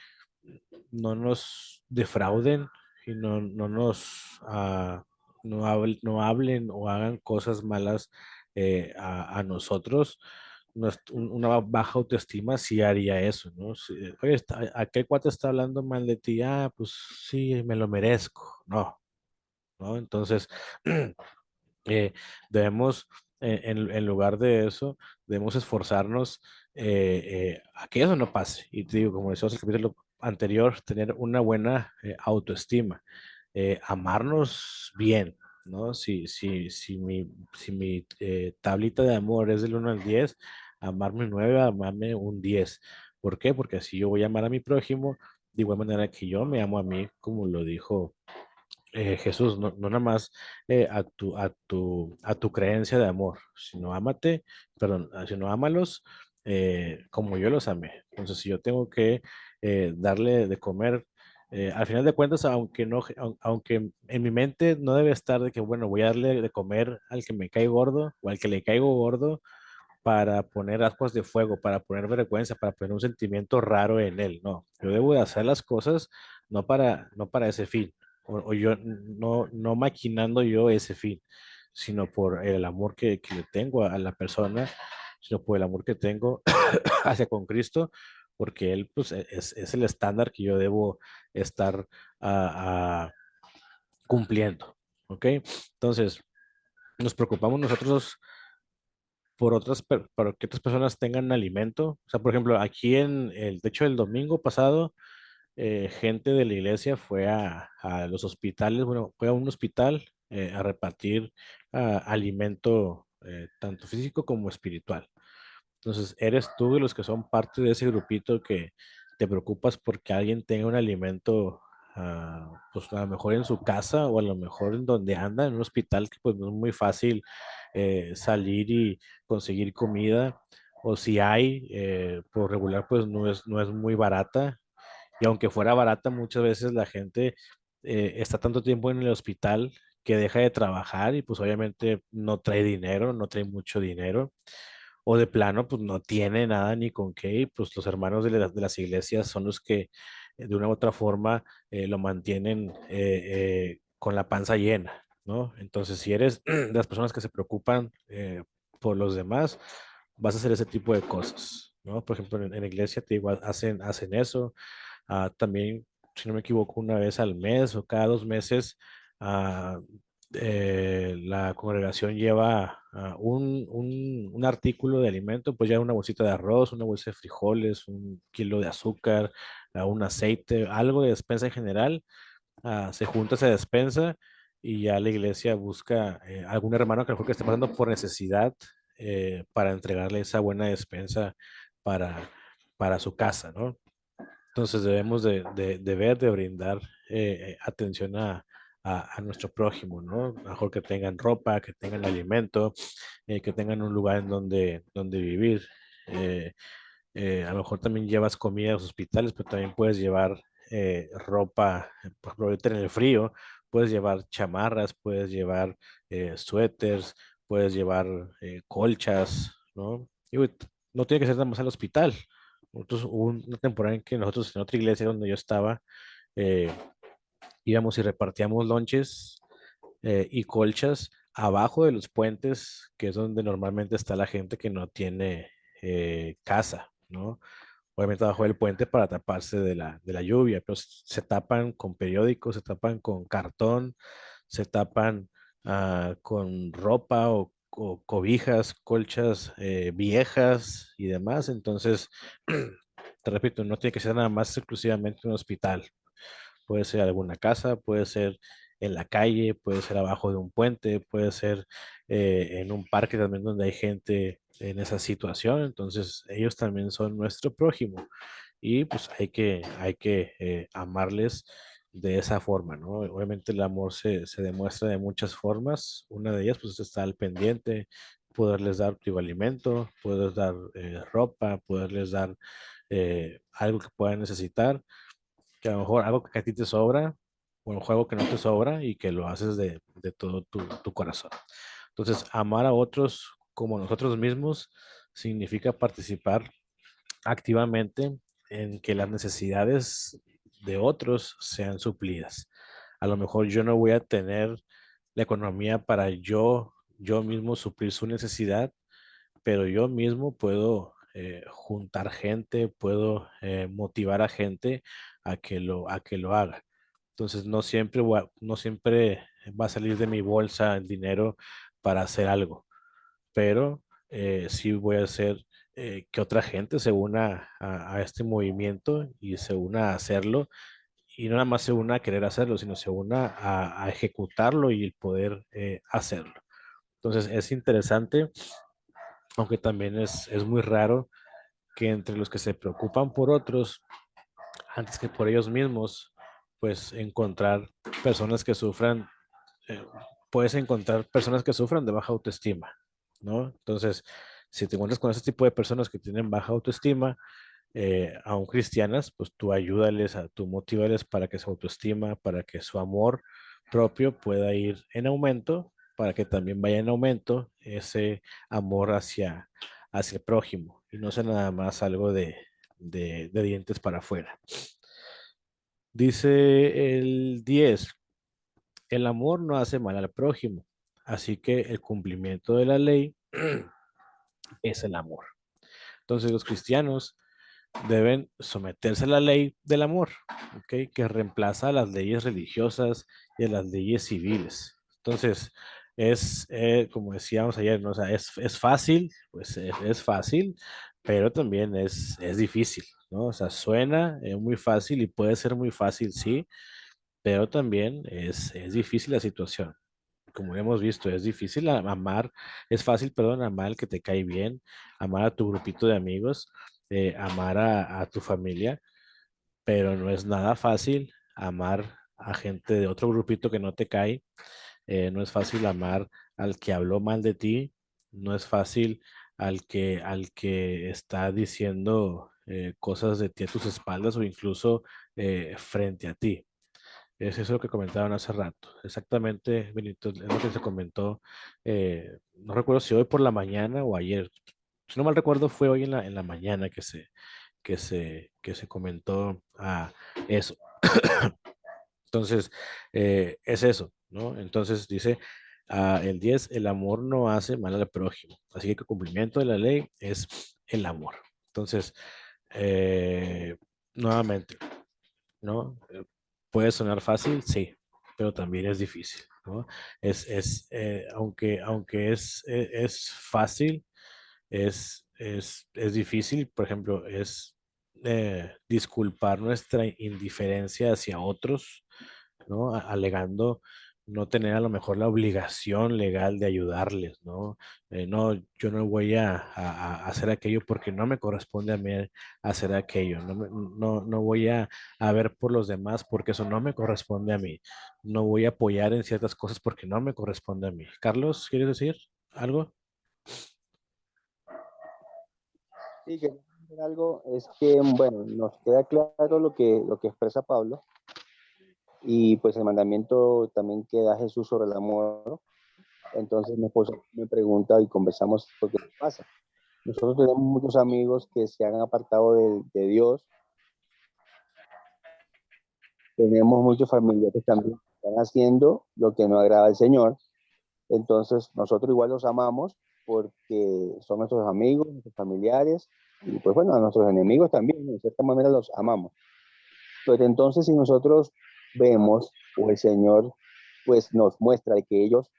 no nos defrauden y no hablen o hagan cosas malas a nosotros. Una baja autoestima sí haría eso, ¿no? Oye, aquel cuate está hablando mal de ti, pues sí, me lo merezco. No, ¿no? Entonces, debemos, en lugar de eso, debemos esforzarnos a que eso no pase. Y te digo, como decíamos en el capítulo anterior, tener una buena autoestima, amarnos bien, ¿no? Si mi tablita de amor es del 1 al 10, amarme un 9, amarme un 10. ¿Por qué? Porque así yo voy a amar a mi prójimo de igual manera que yo me amo a mí, como lo dijo Jesús, no nada más a tu creencia de amor, sino ámate, perdón, sino ámalos como yo los amé. Entonces, si yo tengo que darle de comer Al final de cuentas, aunque no, aunque en mi mente no debe estar de que, bueno, voy a darle de comer al que me cae gordo o al que le caigo gordo para poner ascuas de fuego, para poner vergüenza, para poner un sentimiento raro en él. No, yo debo de hacer las cosas no para ese fin, o yo no maquinando yo ese fin, sino por el amor que le tengo a la persona, sino por el amor que tengo hacia con Cristo, porque Él pues, es el estándar que yo debo estar ah, cumpliendo. ¿Ok? Entonces, nos preocupamos nosotros por para que otras personas tengan alimento. O sea, por ejemplo, aquí de hecho, el domingo pasado, gente de la iglesia fue a los hospitales, bueno, fue a un hospital a repartir alimento tanto físico como espiritual. Entonces, eres tú de los que son parte de ese grupito que te preocupas porque alguien tenga un alimento, pues a lo mejor en su casa o a lo mejor en donde anda, en un hospital que pues no es muy fácil salir y conseguir comida, o si hay, por regular pues no es muy barata, y aunque fuera barata, muchas veces la gente está tanto tiempo en el hospital que deja de trabajar y pues obviamente no trae dinero, no trae mucho dinero o de plano, pues no tiene nada ni con qué, y pues los hermanos de las iglesias son los que de una u otra forma lo mantienen con la panza llena, ¿no? Entonces, si eres de las personas que se preocupan por los demás, vas a hacer ese tipo de cosas, ¿no? Por ejemplo, en la iglesia te digo, hacen eso. También, si no me equivoco, una vez al mes o cada 2 meses, ah, la congregación lleva un artículo de alimento, pues ya una bolsita de arroz, una bolsa de frijoles, 1 kilo de azúcar, un aceite, algo de despensa en general. Se junta esa despensa y ya la iglesia busca algún hermano que a lo mejor que esté pasando por necesidad para entregarle esa buena despensa para, para su casa, ¿no? Entonces debemos de ver, de brindar atención a nuestro prójimo, ¿no? Mejor que tengan ropa, que tengan alimento, que tengan un lugar en donde vivir. Eh, a lo mejor también llevas comida a los hospitales, pero también puedes llevar ropa, por ejemplo, ahorita en el frío, puedes llevar chamarras, puedes llevar suéteres, puedes llevar colchas, ¿no? No tiene que ser nada más al hospital. Nosotros, hubo una temporada en que nosotros en otra iglesia donde yo estaba, eh, íbamos y repartíamos lonches y colchas abajo de los puentes, que es donde normalmente está la gente que no tiene casa, ¿no? Obviamente abajo del puente para taparse de la lluvia, pero se tapan con periódicos, se tapan con cartón, se tapan con ropa o cobijas, colchas viejas y demás. Entonces, te repito, no tiene que ser nada más exclusivamente un hospital. Puede ser alguna casa, puede ser en la calle, puede ser abajo de un puente, puede ser en un parque también donde hay gente en esa situación. Entonces, ellos también son nuestro prójimo y pues hay que amarles de esa forma, ¿no? Obviamente el amor se demuestra de muchas formas. Una de ellas pues es estar al pendiente, poderles dar tu alimento, poderles dar ropa, poderles dar algo que puedan necesitar, que a lo mejor algo que a ti te sobra, o a lo mejor algo que no te sobra y que lo haces de todo tu corazón. Entonces, amar a otros como nosotros mismos significa participar activamente en que las necesidades de otros sean suplidas. A lo mejor yo no voy a tener la economía para yo mismo suplir su necesidad, pero yo mismo puedo juntar gente, puedo motivar a gente a que lo haga. Entonces no siempre va a salir de mi bolsa el dinero para hacer algo, pero sí voy a hacer que otra gente se una a este movimiento y se una a hacerlo, y no nada más se una a querer hacerlo, sino se una a ejecutarlo y el poder hacerlo. Entonces es interesante, aunque también es muy raro que entre los que se preocupan por otros antes que por ellos mismos, pues encontrar personas que sufran, eh, puedes encontrar personas que sufran de baja autoestima, ¿no? Entonces, si te encuentras con ese tipo de personas que tienen baja autoestima, aún cristianas, pues tú ayúdales, tú motívales para que su autoestima, para que su amor propio pueda ir en aumento, para que también vaya en aumento ese amor hacia el prójimo y no sea nada más algo de dientes para afuera. Dice el 10: el amor no hace mal al prójimo, así que el cumplimiento de la ley es el amor. Entonces los cristianos deben someterse a la ley del amor, ¿ok? Que reemplaza a las leyes religiosas y a las leyes civiles. Entonces, como decíamos ayer, ¿no? O sea, es fácil, pues es fácil, pero también es difícil, ¿no? O sea, suena muy fácil y puede ser muy fácil, sí, pero también es difícil la situación. Como hemos visto, es difícil amar, es fácil, perdón, amar al que te cae bien, amar a tu grupito de amigos, amar a tu familia, pero no es nada fácil amar a gente de otro grupito que no te cae, no es fácil amar al que habló mal de ti, no es fácil al que está diciendo cosas de ti a tus espaldas o incluso frente a ti. Es eso lo que comentaban hace rato. Exactamente, Benito, es lo que se comentó. No recuerdo si hoy por la mañana o ayer. Si no mal recuerdo, fue hoy en la mañana que se comentó eso. Entonces, es eso, ¿no? Entonces dice el 10: el amor no hace mal al prójimo. Así que el cumplimiento de la ley es el amor. Entonces, eh, nuevamente, ¿no? Puede sonar fácil, sí, pero también es difícil, ¿no? Aunque es fácil, es difícil, por ejemplo, es disculpar nuestra indiferencia hacia otros, ¿no? Alegando no tener a lo mejor la obligación legal de ayudarles, ¿no? No, yo no voy a hacer aquello porque no me corresponde a mí hacer aquello, no voy a ver por los demás porque eso no me corresponde a mí, no voy a apoyar en ciertas cosas porque no me corresponde a mí. Carlos, ¿quieres decir algo? Sí, que algo es que, bueno, nos queda claro lo que expresa Pablo y pues el mandamiento también que da Jesús sobre el amor. Entonces mi esposa me pregunta y conversamos por qué pasa. Nosotros tenemos muchos amigos que se han apartado de Dios, tenemos muchos familiares también que están haciendo lo que no agrada al Señor. Entonces nosotros igual los amamos porque son nuestros amigos, nuestros familiares y pues bueno, a nuestros enemigos también, de cierta manera los amamos. Pero entonces si nosotros vemos o el Señor pues nos muestra que ellos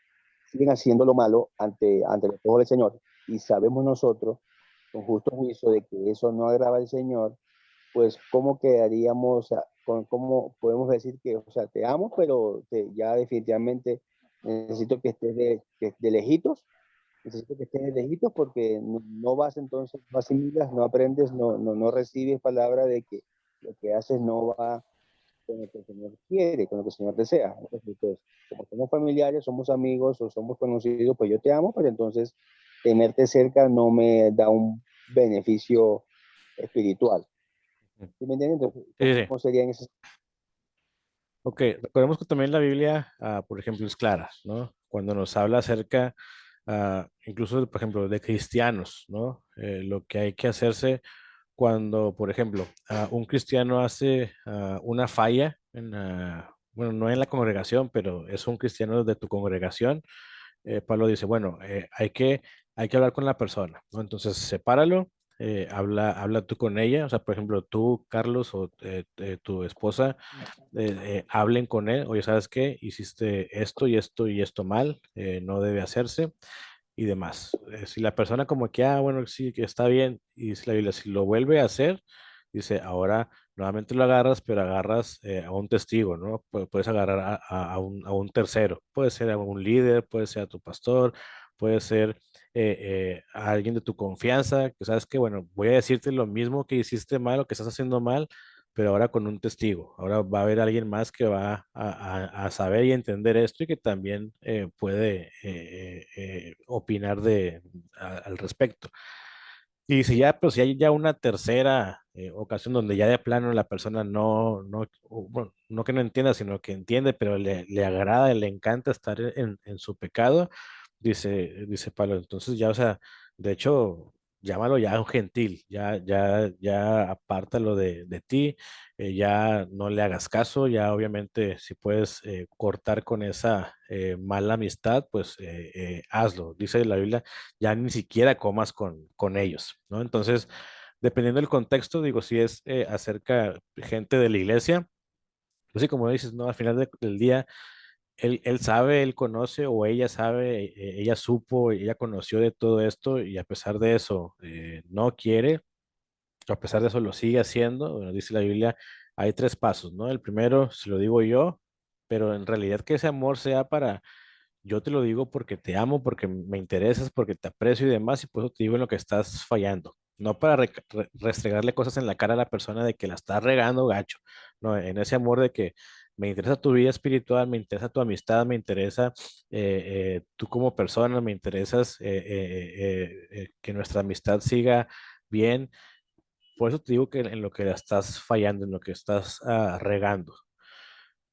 siguen haciendo lo malo ante los ojos del Señor y sabemos nosotros con justo juicio de que eso no agrada al Señor, pues cómo quedaríamos, o sea, cómo podemos decir que, o sea, te amo, pero ya definitivamente necesito que estés de lejitos, necesito que estés de lejitos porque no vas entonces, no asimilas, no aprendes, no recibes palabra de que lo que haces no va con lo que el Señor quiere, con lo que el Señor desea. Entonces, pues, como somos familiares, somos amigos o somos conocidos, pues yo te amo, pero entonces tenerte cerca no me da un beneficio espiritual. Ujú. ¿Sí me entienden? Entonces, Sí, sí, ¿cómo sí. sería en ese? Ok, recordemos que también la Biblia, por ejemplo, es clara, ¿no? Cuando nos habla acerca, incluso, por ejemplo, de cristianos, ¿no? Lo que hay que hacerse cuando, por ejemplo, un cristiano hace una falla, bueno, no en la congregación, pero es un cristiano de tu congregación. Pablo dice, bueno, hay que hablar con la persona, ¿no? Entonces, sepáralo, habla tú con ella, o sea, por ejemplo, tú, Carlos, o tu esposa, hablen con él, oye, ¿sabes qué? Hiciste esto y esto y esto mal, no debe hacerse y demás. Si la persona como que, bueno, sí, que está bien, y dice la Biblia, si lo vuelve a hacer, dice, ahora nuevamente lo agarras, pero agarras a un testigo, ¿no? Puedes agarrar a un tercero, puede ser a un líder, puede ser a tu pastor, puede ser a alguien de tu confianza, que sabes que, bueno, voy a decirte lo mismo que hiciste mal o que estás haciendo mal, pero ahora con un testigo. Ahora va a haber alguien más que va a saber y entender esto y que también puede opinar al respecto. Y si ya, pues si hay ya una tercera ocasión donde ya de plano la persona bueno, no que no entienda, sino que entiende, pero le agrada, le encanta estar en su pecado, dice Pablo. Entonces ya, o sea, de hecho, llámalo ya un gentil, ya apártalo de ti, ya no le hagas caso, ya obviamente si puedes cortar con esa mala amistad, pues hazlo. Dice la Biblia, ya ni siquiera comas con ellos, ¿no? Entonces, dependiendo del contexto, digo, si es acerca gente de la iglesia, pues sí, como dices, ¿no? Al final del día, él sabe, él conoce o ella sabe, ella supo, ella conoció de todo esto y a pesar de eso no quiere, o a pesar de eso lo sigue haciendo. Bueno, dice la Biblia, hay tres pasos, ¿no? El primero, se lo digo yo, pero en realidad que ese amor sea para yo te lo digo porque te amo, porque me interesas, porque te aprecio y demás, y por eso te digo en lo que estás fallando. No para restregarle cosas en la cara a la persona de que la estás regando, gacho. No, en ese amor de que me interesa tu vida espiritual, me interesa tu amistad, me interesa tú como persona, me interesas que nuestra amistad siga bien. Por eso te digo que en lo que la estás fallando, en lo que estás regando.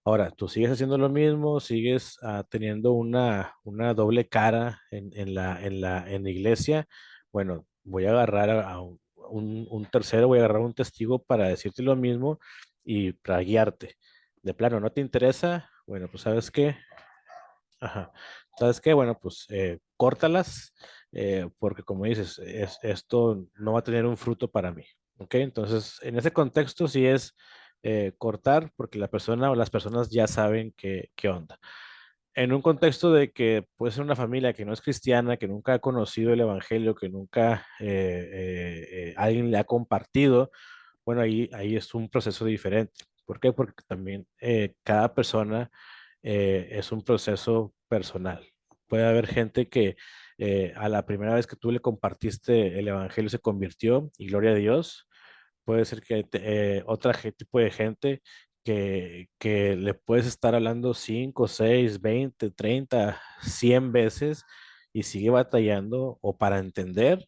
Ahora, tú sigues haciendo lo mismo, sigues teniendo una doble cara en la iglesia. Bueno, voy a agarrar a un tercero, voy a agarrar un testigo para decirte lo mismo y para guiarte. De plano, ¿no te interesa? Bueno, pues ¿sabes qué? Ajá. ¿Sabes qué? Bueno, pues córtalas, porque como dices, esto no va a tener un fruto para mí. ¿Ok? Entonces, en ese contexto sí es cortar, porque la persona o las personas ya saben qué onda. En un contexto de que puede ser una familia que no es cristiana, que nunca ha conocido el evangelio, que nunca alguien le ha compartido, bueno, ahí es un proceso diferente. ¿Por qué? Porque también cada persona es un proceso personal. Puede haber gente que a la primera vez que tú le compartiste el evangelio se convirtió y gloria a Dios. Puede ser que otra tipo de gente que le puedes estar hablando 5, 6, 20, 30, 100 veces y sigue batallando o para entender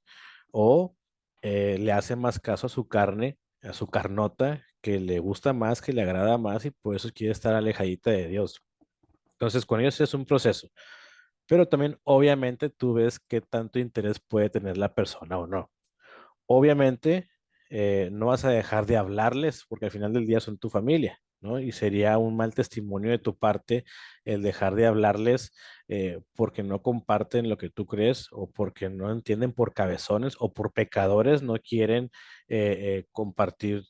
o le hace más caso a su carne, a su carnota, que le gusta más, que le agrada más y por eso quiere estar alejadita de Dios. Entonces, con ellos es un proceso, pero también obviamente tú ves qué tanto interés puede tener la persona o no. Obviamente, no vas a dejar de hablarles porque al final del día son tu familia, ¿no? Y sería un mal testimonio de tu parte el dejar de hablarles porque no comparten lo que tú crees o porque no entienden por cabezones o por pecadores, no quieren compartir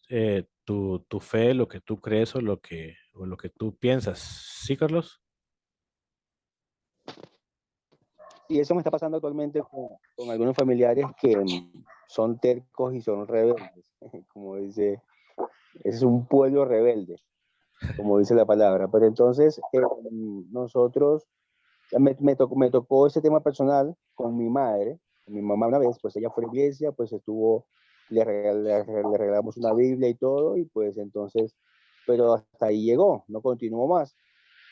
tu fe, lo que tú crees o lo que tú piensas. ¿Sí, Carlos? Y eso me está pasando actualmente con algunos familiares que son tercos y son rebeldes, como dice, es un pueblo rebelde, como dice la palabra. Pero entonces nosotros, me tocó ese tema personal con mi madre, con mi mamá una vez, pues ella fue a la iglesia, pues estuvo, le regalamos una Biblia y todo, y pues entonces, pero hasta ahí llegó, no continuó más.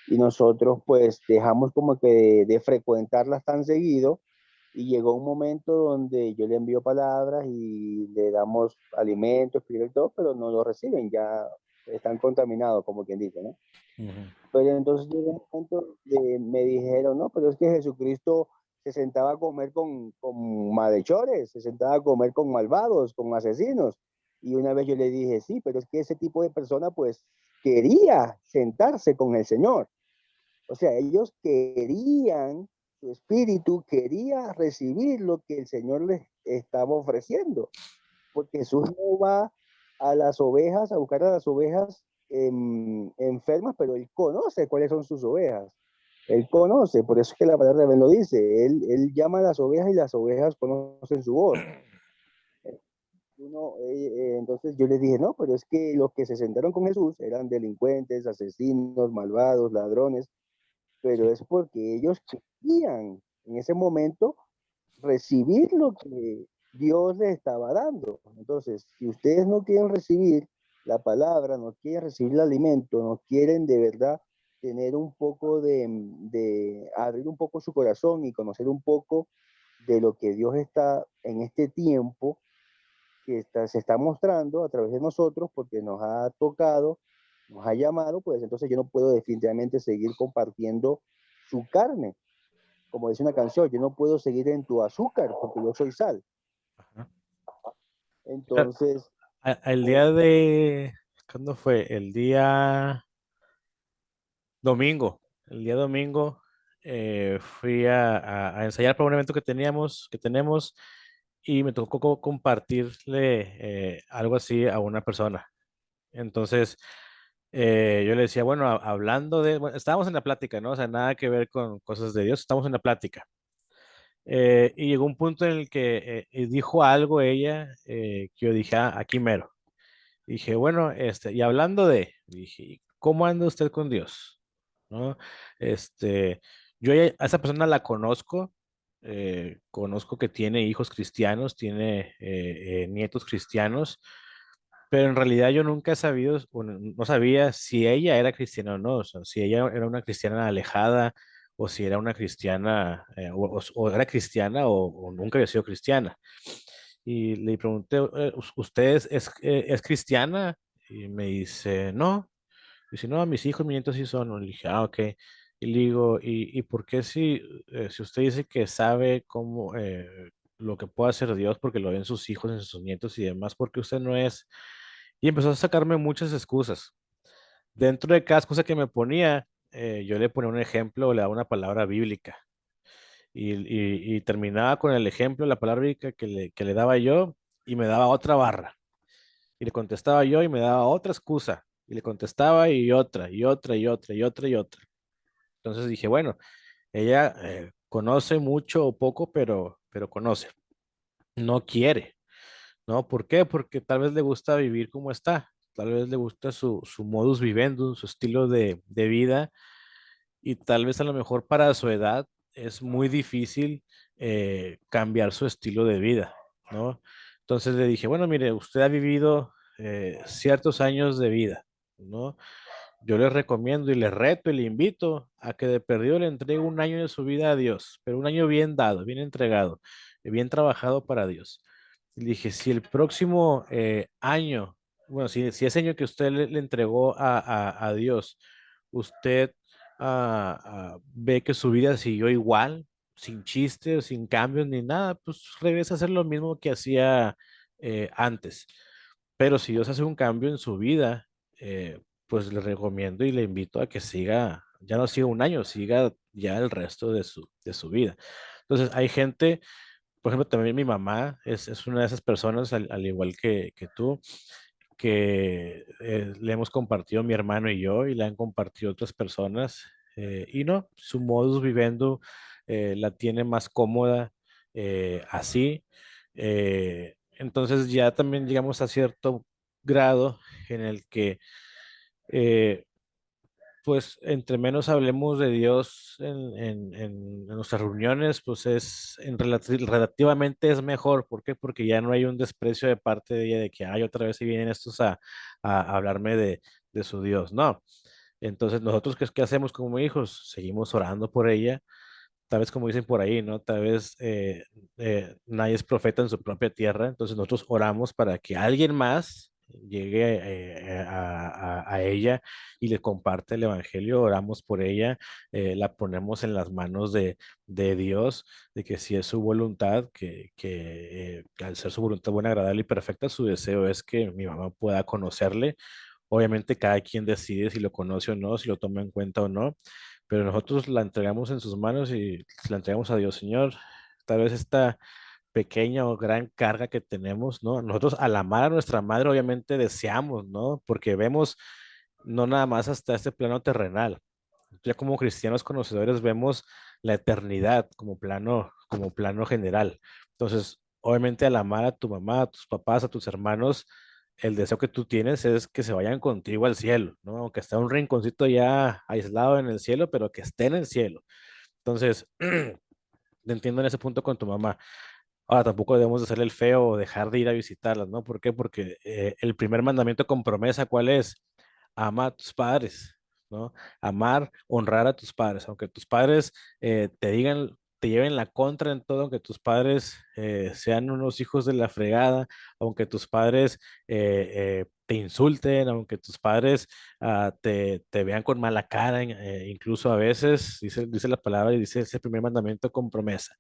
Y nosotros pues dejamos como que de frecuentarlas tan seguido y llegó un momento donde yo le envío palabras y le damos alimento, espíritu y todo, pero no lo reciben, ya están contaminados, como quien dice, ¿no? Ujú. Pero entonces llegó un momento de, me dijeron, no, pero es que Jesucristo se sentaba a comer con malhechores, se sentaba a comer con malvados, con asesinos. Y una vez yo le dije, sí, pero es que ese tipo de persona pues quería sentarse con el Señor. O sea, ellos querían, su espíritu quería recibir lo que el Señor les estaba ofreciendo, porque Jesús no va a las ovejas, a buscar a las ovejas enfermas, pero Él conoce cuáles son sus ovejas. Él conoce, por eso es que la palabra también lo dice, él llama a las ovejas y las ovejas conocen su voz. Entonces yo les dije, no, pero es que los que se sentaron con Jesús eran delincuentes, asesinos, malvados, ladrones, pero Sí. es porque ellos querían en ese momento recibir lo que Dios les estaba dando. Entonces, si ustedes no quieren recibir la palabra, no quieren recibir el alimento, no quieren de verdad tener un poco de abrir un poco su corazón y conocer un poco de lo que Dios está en este tiempo, se está mostrando a través de nosotros porque nos ha tocado, nos ha llamado, pues entonces yo no puedo definitivamente seguir compartiendo su carne. Como dice una canción, yo no puedo seguir en tu azúcar porque yo soy sal. Ajá. Mira, Entonces, el pues, día de, ¿cuándo fue? El día domingo. El día domingo fui a ensayar para un evento que tenemos, y me tocó compartirle algo así a una persona. Entonces, yo le decía, bueno, hablando de, bueno, estábamos en la plática, ¿no? O sea, nada que ver con cosas de Dios, estamos en la plática. Y llegó un punto en el que dijo algo ella, que yo dije, "Ah, aquí mero". Dije, bueno, y hablando de, dije, "¿Y cómo anda usted con Dios?". ¿No? Este, a esa persona la conozco, conozco que tiene hijos cristianos, tiene nietos cristianos, pero en realidad yo nunca he sabido, o no sabía si ella era cristiana o no, o sea, si ella era una cristiana alejada, o si era una cristiana, o era cristiana, o nunca había sido cristiana. Y le pregunté, ¿usted es cristiana? Y me dice, no. Dice, no, mis hijos, mis nietos sí son. Le dije, ah, ok. Y le digo, ¿y por qué si usted dice que sabe cómo, lo que puede hacer Dios porque lo ven sus hijos, en sus nietos y demás, porque usted no es? Y empezó a sacarme muchas excusas. Dentro de cada excusa que me ponía, yo le ponía un ejemplo o le daba una palabra bíblica. Y terminaba con el ejemplo, la palabra bíblica que le daba yo, y me daba otra barra. Y le contestaba yo y me daba otra excusa. Y le contestaba y otra, y otra, y otra, y otra, y otra. Entonces dije, bueno, ella conoce mucho o poco, pero conoce. No quiere, ¿no? ¿Por qué? Porque tal vez le gusta vivir como está. Tal vez le gusta su modus vivendi, su estilo de vida, y tal vez a lo mejor para su edad es muy difícil cambiar su estilo de vida, ¿no? Entonces le dije, bueno, mire, usted ha vivido ciertos años de vida, ¿no? Yo le recomiendo y le reto y le invito a que de perdido le entregue un año de su vida a Dios, pero un año bien dado, bien entregado, bien trabajado para Dios. Y le dije, si el próximo año, bueno, si ese año que usted le entregó a Dios, usted ve que su vida siguió igual, sin chistes, sin cambios ni nada, pues regresa a hacer lo mismo que hacía antes. Pero si Dios hace un cambio en su vida, pues le recomiendo y le invito a que siga, ya no siga un año, siga ya el resto de su vida. Entonces, hay gente, por ejemplo, también mi mamá es una de esas personas, al igual que tú, que le hemos compartido mi hermano y yo, y la han compartido otras personas, y no, su modus vivendi la tiene más cómoda así. Entonces ya también llegamos a cierto grado en el que eh, pues entre menos hablemos de Dios en nuestras reuniones, pues relativamente es mejor. ¿Por qué? Porque ya no hay un desprecio de parte de ella de que, ay, otra vez se vienen estos a hablarme de su Dios. No. Entonces, nosotros, ¿qué hacemos como hijos? Seguimos orando por ella. Tal vez como dicen por ahí, ¿no? Tal vez nadie es profeta en su propia tierra, entonces nosotros oramos para que alguien más llegue a ella y le comparte el evangelio, oramos por ella, la ponemos en las manos de Dios, de que si es su voluntad, que al ser su voluntad buena, agradable y perfecta, su deseo es que mi mamá pueda conocerle. Obviamente cada quien decide si lo conoce o no, si lo toma en cuenta o no, pero nosotros la entregamos en sus manos y la entregamos a Dios, Señor. Tal vez esta pequeña o gran carga que tenemos, ¿no? Nosotros al amar a nuestra madre, obviamente deseamos, ¿no? Porque vemos no nada más hasta este plano terrenal. Ya como cristianos conocedores vemos la eternidad como plano general. Entonces, obviamente al amar a tu mamá, a tus papás, a tus hermanos, el deseo que tú tienes es que se vayan contigo al cielo, ¿no? Aunque esté un rinconcito ya aislado en el cielo, pero que esté en el cielo. Entonces, te entiendo en ese punto con tu mamá. Ahora, tampoco debemos de hacerle el feo o dejar de ir a visitarlas, ¿no? ¿Por qué? Porque el primer mandamiento con promesa, ¿cuál es? Ama a tus padres, ¿no? Amar, honrar a tus padres, aunque tus padres te digan te lleven la contra en todo, aunque tus padres sean unos hijos de la fregada, aunque tus padres te insulten, aunque tus padres te vean con mala cara, incluso a veces, dice la palabra y dice ese primer mandamiento con promesa.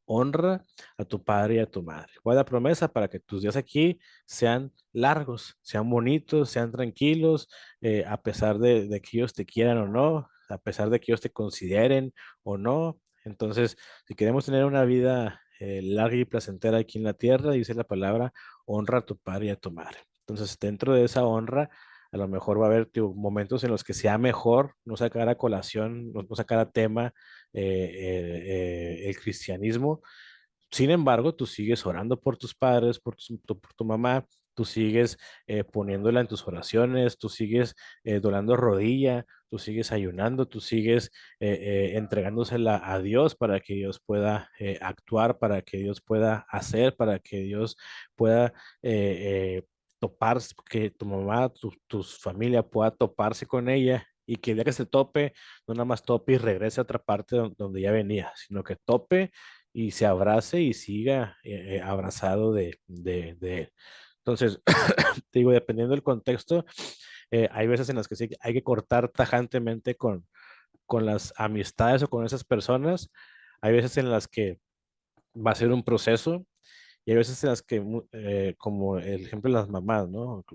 Honra a tu padre y a tu madre. ¿Cuál es la promesa? Para que tus días aquí sean largos, sean bonitos, sean tranquilos, a pesar de que ellos te quieran o no, a pesar de que ellos te consideren o no. Entonces, si queremos tener una vida larga y placentera aquí en la tierra, dice la palabra, honra a tu padre y a tu madre. Entonces, dentro de esa honra, a lo mejor va a haber momentos en los que sea mejor no sacar a colación, no sacar a tema el cristianismo. Sin embargo, tú sigues orando por tus padres, por tu mamá, tú sigues poniéndola en tus oraciones, tú sigues doblando rodilla, tú sigues ayunando, tú sigues entregándosela a Dios para que Dios pueda actuar, para que Dios pueda hacer, para que Dios pueda toparse, que tu mamá, tu familia pueda toparse con ella y que el día que se tope, no nada más tope y regrese a otra parte donde ya venía, sino que tope y se abrace y siga abrazado de él. Entonces, te digo, dependiendo del contexto, hay veces en las que sí hay que cortar tajantemente con las amistades o con esas personas. Hay veces en las que va a ser un proceso y hay veces en las que, como el ejemplo de las mamás, ¿no?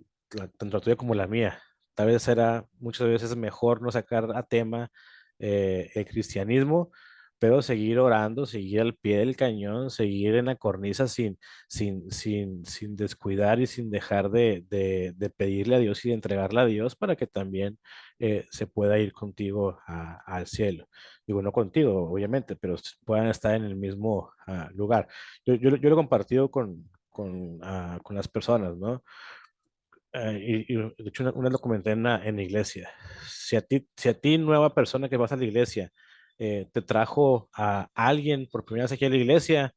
Tanto la tuya como la mía, tal vez será muchas veces mejor no sacar a tema el cristianismo, pero seguir orando, seguir al pie del cañón, seguir en la cornisa sin descuidar y sin dejar de pedirle a Dios y de entregarle a Dios para que también se pueda ir contigo al cielo. Digo, no contigo, obviamente, pero puedan estar en el mismo lugar. Yo lo he compartido con las personas, ¿no? Y de hecho, una lo comenté en la iglesia. Si a ti, nueva persona que vas a la iglesia, te trajo a alguien por primera vez aquí a la iglesia,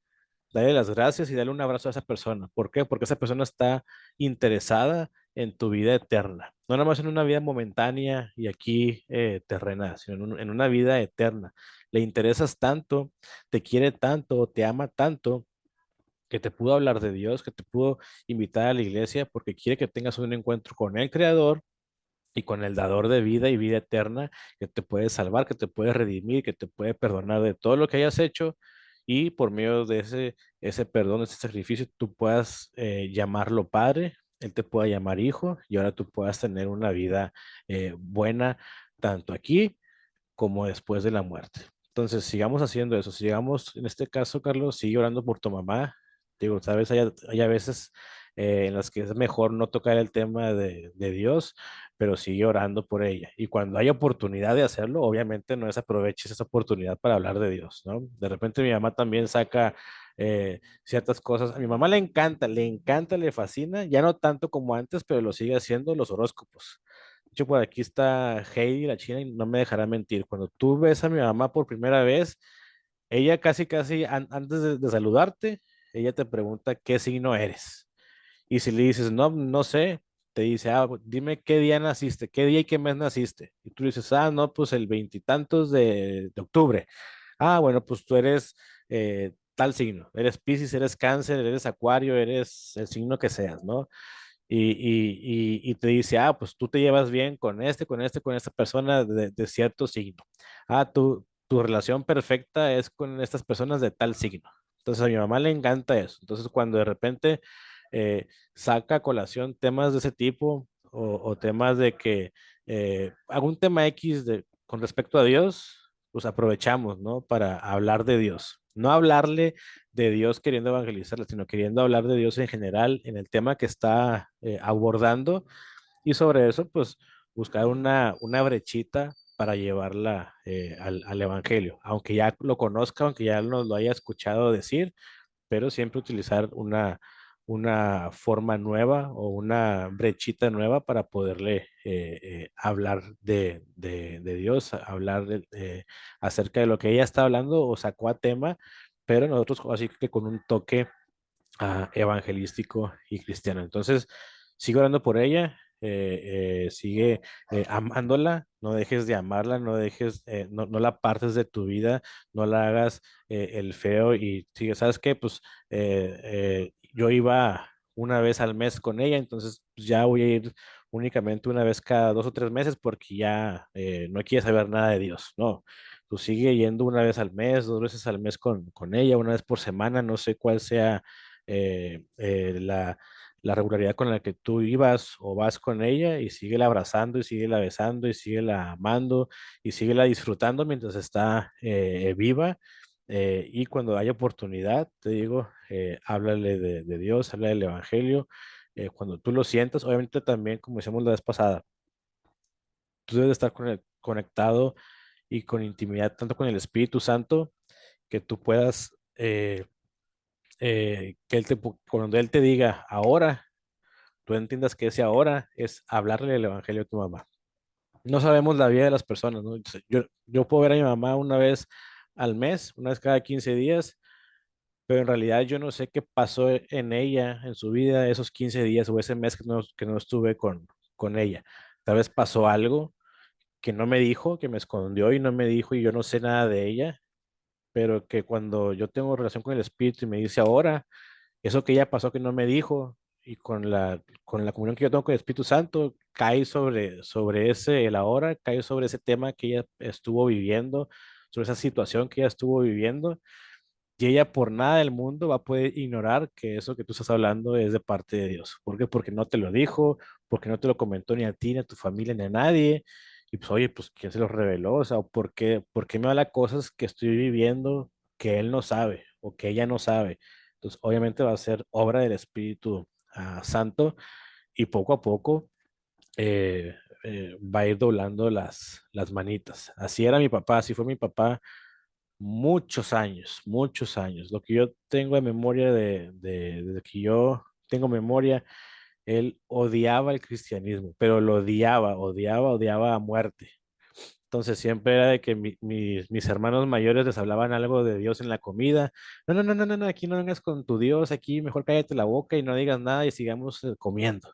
dale las gracias y dale un abrazo a esa persona. ¿Por qué? Porque esa persona está interesada en tu vida eterna. No nada más en una vida momentánea y aquí terrenal, sino en una vida eterna. Le interesas tanto, te quiere tanto, te ama tanto que te pudo hablar de Dios, que te pudo invitar a la iglesia porque quiere que tengas un encuentro con el Creador y con el dador de vida y vida eterna, que te puede salvar, que te puede redimir, que te puede perdonar de todo lo que hayas hecho y por medio de ese perdón, ese sacrificio, tú puedas llamarlo Padre, Él te pueda llamar Hijo y ahora tú puedas tener una vida buena, tanto aquí como después de la muerte. Entonces, sigamos haciendo eso. Sigamos, en este caso, Carlos, sigue orando por tu mamá. Digo, sabes, hay a veces en las que es mejor no tocar el tema de Dios, pero sigue orando por ella. Y cuando hay oportunidad de hacerlo, obviamente no desaproveches esa oportunidad para hablar de Dios, ¿no? De repente mi mamá también saca ciertas cosas. A mi mamá le encanta, le fascina, ya no tanto como antes, pero lo sigue haciendo los horóscopos. De hecho, por aquí está Heidi, la china, y no me dejará mentir. Cuando tú ves a mi mamá por primera vez, ella casi, casi, antes de saludarte, ella te pregunta qué signo eres. Y si le dices, no, no sé, te dice, pues, dime qué día naciste, qué día y qué mes naciste. Y tú dices, no, pues el veintitantos de octubre. Bueno, pues tú eres tal signo. Eres Piscis, eres Cáncer, eres Acuario, eres el signo que seas, ¿no? Y te dice, pues tú te llevas bien con esta persona de cierto signo. Tu relación perfecta es con estas personas de tal signo. Entonces a mi mamá le encanta eso. Entonces cuando de repente eh, saca a colación temas de ese tipo o temas de que algún tema X con respecto a Dios, pues aprovechamos, ¿no? Para hablar de Dios. No hablarle de Dios queriendo evangelizarla, sino queriendo hablar de Dios en general en el tema que está abordando y sobre eso, pues buscar una brechita para llevarla al evangelio, aunque ya lo conozca, aunque ya nos lo haya escuchado decir, pero siempre utilizar una forma nueva o una brechita nueva para poderle hablar de Dios, hablar acerca de lo que ella está hablando o sacó a tema, pero nosotros así que con un toque evangelístico y cristiano. Entonces, sigo orando por ella. sigue amándola, no dejes de amarla, no dejes, no la partes de tu vida, no la hagas el feo y sigue, ¿sabes qué? Pues yo iba una vez al mes con ella, entonces pues, ya voy a ir únicamente una vez cada 2 o 3 meses porque ya no quiere saber nada de Dios, no. Tú sigue yendo una vez al mes, 2 veces al mes con ella, una vez por semana, no sé cuál sea la regularidad con la que tú ibas o vas con ella y síguela abrazando y síguela besando y síguela amando y síguela disfrutando mientras está viva. Y cuando haya oportunidad, te digo, háblale de Dios, háblale del Evangelio. Cuando tú lo sientas, obviamente también, como decíamos la vez pasada, tú debes estar conectado y con intimidad tanto con el Espíritu Santo que tú puedas, que cuando Él te diga ahora, tú entiendas que ese ahora es hablarle el Evangelio a tu mamá. No sabemos la vida de las personas, ¿no? Yo puedo ver a mi mamá una vez al mes, una vez cada 15 días, pero en realidad yo no sé qué pasó en ella, en su vida, esos 15 días o ese mes que no estuve con ella. Tal vez pasó algo que no me dijo, que me escondió y no me dijo y yo no sé nada de ella, pero que cuando yo tengo relación con el Espíritu y me dice ahora, eso que ella pasó que no me dijo y con la comunión que yo tengo con el Espíritu Santo, cae sobre ese, el ahora, cae sobre ese tema que ella estuvo viviendo, sobre esa situación que ella estuvo viviendo. Y ella por nada del mundo va a poder ignorar que eso que tú estás hablando es de parte de Dios. ¿Por qué? Porque no te lo dijo, porque no te lo comentó ni a ti, ni a tu familia, ni a nadie. Y pues, oye, pues, ¿quién se lo reveló? O sea, ¿por qué me habla cosas que estoy viviendo que él no sabe o que ella no sabe? Entonces, obviamente va a ser obra del Espíritu Santo y poco a poco va a ir doblando las manitas. Así era mi papá, así fue mi papá muchos años, muchos años. Lo que yo tengo de memoria desde que yo tengo memoria, él odiaba el cristianismo, pero lo odiaba, odiaba, odiaba a muerte. Entonces siempre era de que mis hermanos mayores les hablaban algo de Dios en la comida. No, no, no, no, no, no, aquí no vengas con tu Dios, aquí mejor cállate la boca y no digas nada y sigamos comiendo.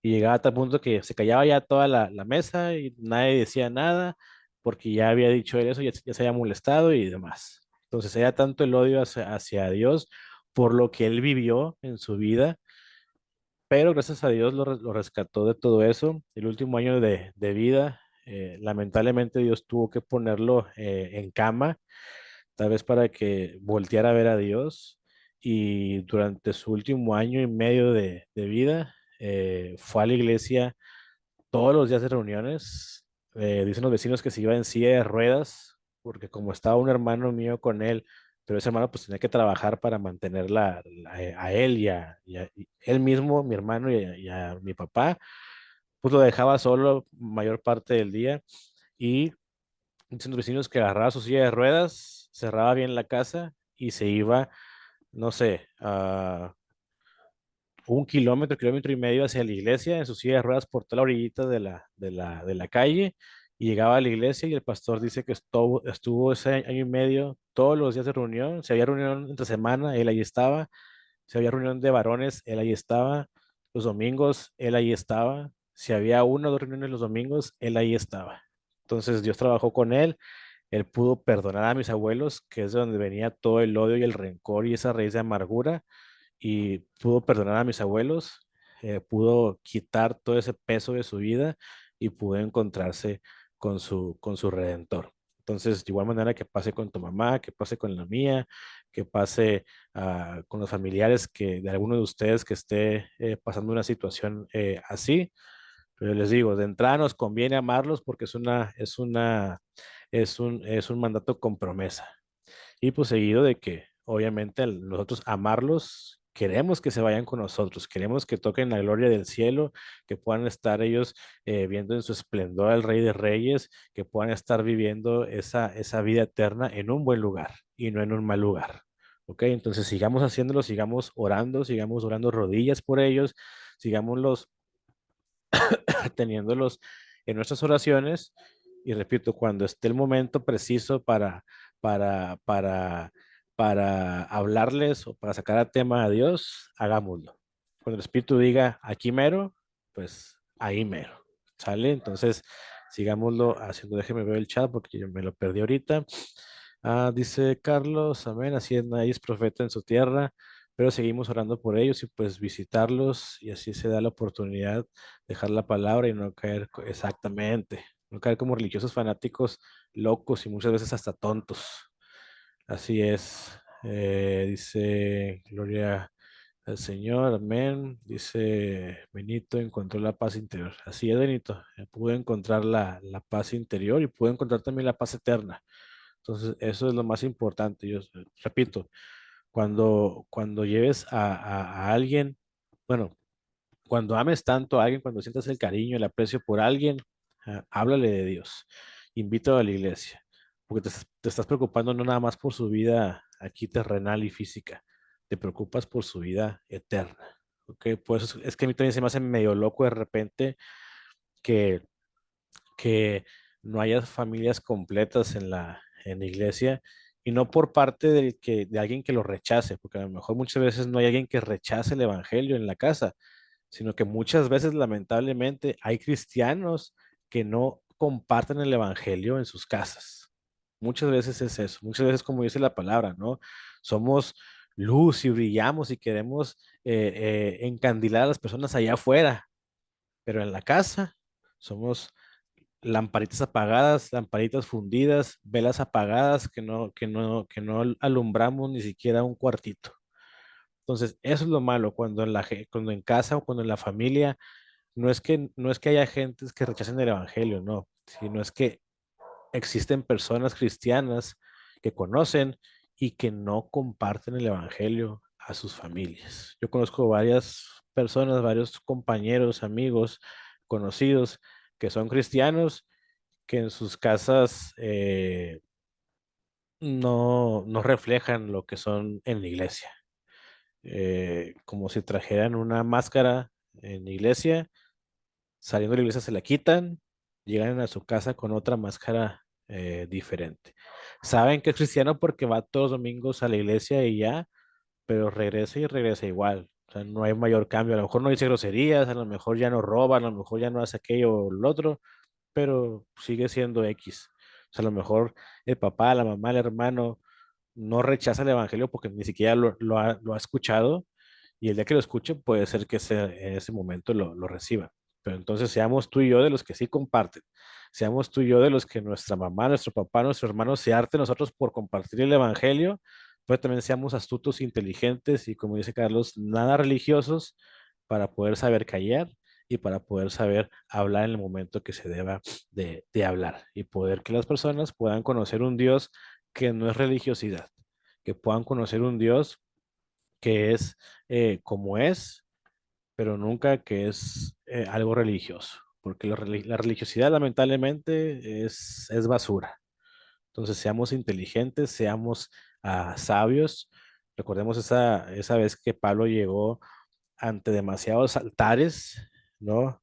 Y llegaba a tal punto que se callaba ya toda la mesa y nadie decía nada porque ya había dicho él eso, ya se había molestado y demás. Entonces era tanto el odio hacia Dios por lo que él vivió en su vida, pero gracias a Dios lo rescató de todo eso. El último año de vida, lamentablemente Dios tuvo que ponerlo en cama, tal vez para que volteara a ver a Dios. Y durante su último año y medio de vida, fue a la iglesia todos los días de reuniones. Dicen los vecinos que se iba en silla de ruedas, porque como estaba un hermano mío con él, pero ese hermano pues tenía que trabajar para mantenerla a él y él mismo, mi hermano y a mi papá, pues lo dejaba solo mayor parte del día. Y dicen los vecinos que agarraba su silla de ruedas, cerraba bien la casa y se iba, no sé, a 1 kilómetro, kilómetro y medio hacia la iglesia en su silla de ruedas por toda la orillita de la calle y llegaba a la iglesia y el pastor dice que estuvo ese año y medio todos los días de reunión. Si había reunión entre semana, él ahí estaba. Si había reunión de varones, él ahí estaba. Los domingos, él ahí estaba. Si había una o dos reuniones los domingos, él ahí estaba. Entonces Dios trabajó con él. Él pudo perdonar a mis abuelos, que es de donde venía todo el odio y el rencor y esa raíz de amargura y pudo perdonar a mis abuelos, pudo quitar todo ese peso de su vida y pudo encontrarse con su redentor. Entonces, de igual manera que pase con tu mamá, que pase con la mía, que pase con los familiares de alguno de ustedes que esté pasando una situación así. Pero les digo, de entrada nos conviene amarlos porque es un mandato con promesa. Y pues seguido de que obviamente nosotros amarlos, queremos que se vayan con nosotros, queremos que toquen la gloria del cielo, que puedan estar ellos viendo en su esplendor al Rey de Reyes, que puedan estar viviendo esa vida eterna en un buen lugar y no en un mal lugar. ¿Ok? Entonces sigamos haciéndolo, sigamos orando rodillas por ellos, sigámoslos teniéndolos en nuestras oraciones y repito, cuando esté el momento preciso para, para, para hablarles o para sacar a tema a Dios, hagámoslo. Cuando el Espíritu diga aquí mero, pues ahí mero. ¿Sale? Entonces, sigámoslo haciendo. Déjeme ver el chat porque yo me lo perdí ahorita. Dice Carlos, amén, así es, nadie es profeta en su tierra, pero seguimos orando por ellos y pues visitarlos y así se da la oportunidad de dejar la palabra y no caer exactamente, no caer como religiosos fanáticos locos y muchas veces hasta tontos. Así es. Dice Gloria al Señor, amén. Dice Benito, encontró la paz interior. Así es, Benito. Pude encontrar la paz interior y pude encontrar también la paz eterna. Entonces, eso es lo más importante. Yo repito, cuando lleves a alguien, bueno, cuando ames tanto a alguien, cuando sientas el cariño, el aprecio por alguien, háblale de Dios, invítalo a la iglesia, porque te estás preocupando no nada más por su vida aquí terrenal y física, te preocupas por su vida eterna. ¿Ok? Pues es que a mí también se me hace medio loco de repente que, que no haya familias completas en la iglesia. Y no por parte de alguien que lo rechace, porque a lo mejor muchas veces no hay alguien que rechace el evangelio en la casa, sino que muchas veces lamentablemente hay cristianos que no comparten el evangelio en sus casas. Muchas veces es eso, muchas veces como dice la palabra, ¿no? Somos luz y brillamos y queremos encandilar a las personas allá afuera, pero en la casa somos lamparitas apagadas, lamparitas fundidas, velas apagadas que no alumbramos ni siquiera un cuartito. Entonces, eso es lo malo cuando cuando en casa o cuando en la familia no es que haya gentes que rechacen el evangelio, no, sino es que existen personas cristianas que conocen y que no comparten el evangelio a sus familias. Yo conozco varias personas, varios compañeros, amigos, conocidos que son cristianos que en sus casas no reflejan lo que son en la iglesia. Como si trajeran una máscara en la iglesia, saliendo de la iglesia se la quitan, llegan a su casa con otra máscara diferente. Saben que es cristiano porque va todos los domingos a la iglesia y ya, pero regresa y regresa igual. O sea, no hay mayor cambio. A lo mejor no dice groserías, a lo mejor ya no roba, a lo mejor ya no hace aquello o lo otro, pero sigue siendo X. O sea, a lo mejor el papá, la mamá, el hermano no rechaza el evangelio porque ni siquiera lo ha escuchado y el día que lo escuche puede ser que en ese momento lo reciba. Pero entonces seamos tú y yo de los que sí comparten. Seamos tú y yo de los que nuestra mamá, nuestro papá, nuestro hermano se arte nosotros por compartir el evangelio, pero también seamos astutos, inteligentes y, como dice Carlos, nada religiosos para poder saber callar y para poder saber hablar en el momento que se deba de hablar y poder que las personas puedan conocer un Dios que no es religiosidad, que puedan conocer un Dios que es como es, pero nunca que es algo religioso, porque la religiosidad lamentablemente es basura. Entonces, seamos inteligentes, seamos sabios. Recordemos esa vez que Pablo llegó ante demasiados altares, ¿no?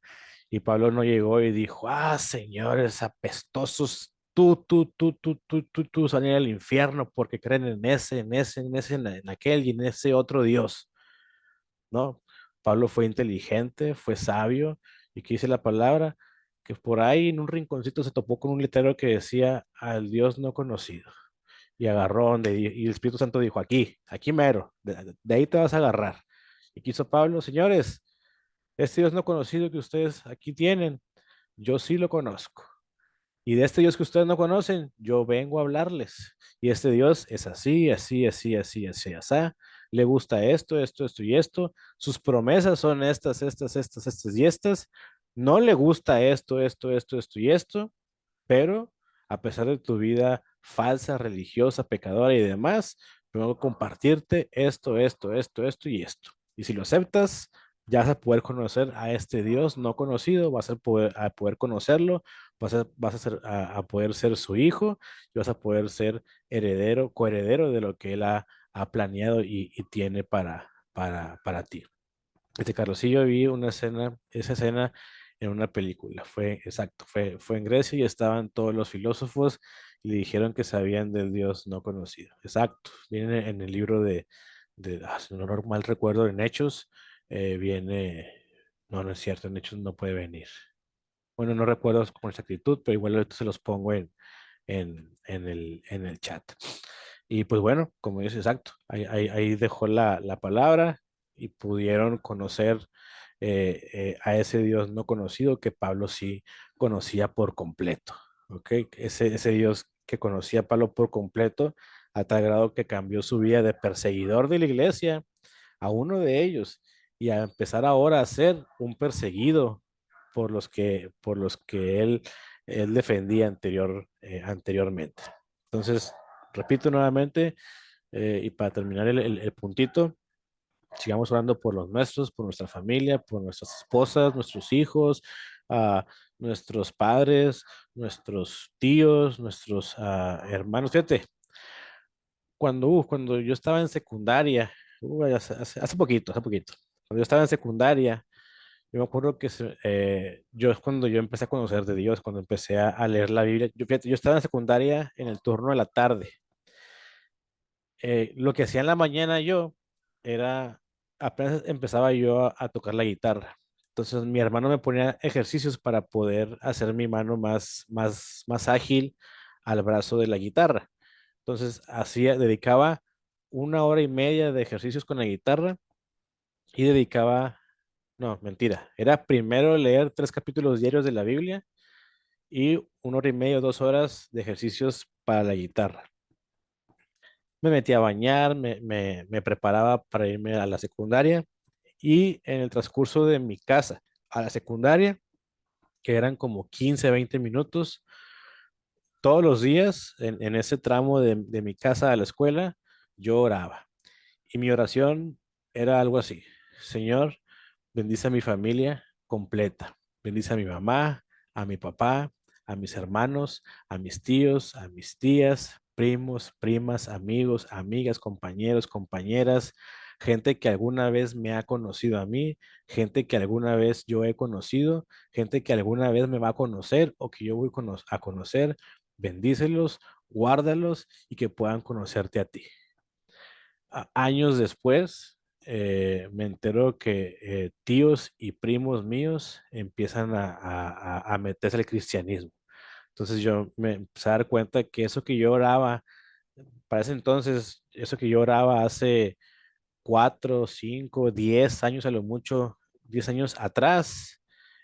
Y Pablo no llegó y dijo, señores apestosos, tú, salen al infierno porque creen en aquel y en ese otro Dios, ¿no? Pablo fue inteligente, fue sabio, y que dice la palabra, que por ahí en un rinconcito se topó con un letrero que decía al Dios no conocido. Y agarró y el Espíritu Santo dijo, aquí mero, de ahí te vas a agarrar. Y quiso Pablo, señores, este Dios no conocido que ustedes aquí tienen, yo sí lo conozco. Y de este Dios que ustedes no conocen, yo vengo a hablarles. Y este Dios es así, así, así, así, así, así. Le gusta esto y esto. Sus promesas son estas y estas. No le gusta esto y esto, pero a pesar de tu vida falsa, religiosa, pecadora y demás, vengo a compartirte esto y esto. Y si lo aceptas, ya vas a poder conocer a este Dios no conocido, vas a poder conocerlo, vas a poder ser su hijo y vas a poder ser heredero, coheredero de lo que él ha planeado y tiene para ti. Carlos, sí, yo vi esa escena en una película, exacto, fue en Grecia y estaban todos los filósofos y le dijeron que sabían del Dios no conocido. Exacto, viene en el libro si no mal recuerdo, en Hechos, viene, No, no es cierto, en Hechos no puede venir. Bueno, no recuerdo con exactitud, pero igual ahorita se los pongo en el chat. Y pues bueno, como dice, exacto, ahí dejó la palabra y pudieron conocer a ese Dios no conocido que Pablo sí conocía por completo. ¿Ok? Ese Dios que conocía a Pablo por completo, a tal grado que cambió su vida de perseguidor de la iglesia a uno de ellos y a empezar ahora a ser un perseguido por los que él defendía anteriormente. Entonces, repito nuevamente, y para terminar el puntito, sigamos orando por los nuestros, por nuestra familia, por nuestras esposas, nuestros hijos, ah, nuestros padres, nuestros tíos, nuestros hermanos. Fíjate, cuando yo estaba en secundaria, hace poquito, cuando yo estaba en secundaria, yo me acuerdo que yo es cuando yo empecé a conocer de Dios, cuando empecé a leer la Biblia. Fíjate, yo estaba en secundaria en el turno de la tarde. Lo que hacía en la mañana yo era, apenas empezaba yo a tocar la guitarra. Entonces mi hermano me ponía ejercicios para poder hacer mi mano más ágil al brazo de la guitarra. Entonces dedicaba 1 hora y media de ejercicios con la guitarra y no, mentira, era primero leer 3 capítulos diarios de la Biblia y 1 hora y media, 2 horas de ejercicios para la guitarra. Me metí a bañar, me preparaba para irme a la secundaria y en el transcurso de mi casa a la secundaria, que eran como 15 20 minutos, todos los días en ese tramo de mi casa a la escuela, yo oraba. Y mi oración era algo así: Señor, bendice a mi familia completa. Bendice a mi mamá, a mi papá, a mis hermanos, a mis tíos, a mis tías, primos, primas, amigos, amigas, compañeros, compañeras, gente que alguna vez me ha conocido a mí, gente que alguna vez yo he conocido, gente que alguna vez me va a conocer o que yo voy a conocer. Bendícelos, guárdalos y que puedan conocerte a ti. Años después, me entero que tíos y primos míos empiezan a meterse al cristianismo. Entonces yo me empecé a dar cuenta que eso que yo oraba, para ese entonces, eso que yo oraba hace 4, 5, 10 años, a lo mucho, 10 años atrás,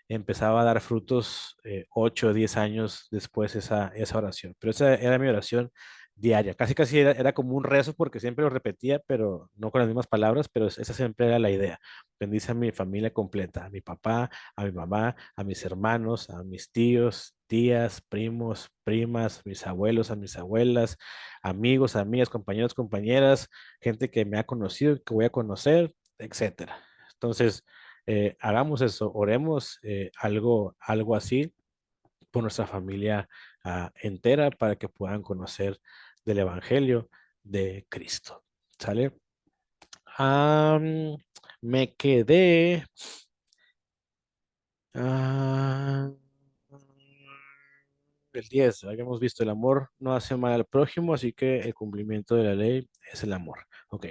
empezaba a dar frutos 8 o 10 años después esa oración. Pero esa era mi oración diaria. Casi, casi era como un rezo porque siempre lo repetía, pero no con las mismas palabras, pero esa siempre era la idea. Bendice a mi familia completa, a mi papá, a mi mamá, a mis hermanos, a mis tíos, tías, primos, primas, mis abuelos, a mis abuelas, amigos, amigas, compañeros, compañeras, gente que me ha conocido, que voy a conocer, etcétera. Entonces, hagamos eso, oremos algo así por nuestra familia entera para que puedan conocer del Evangelio de Cristo. ¿Sale? Am, Me quedé. ah, el 10, habíamos visto, el amor no hace mal al prójimo, así que el cumplimiento de la ley es el amor. Ok.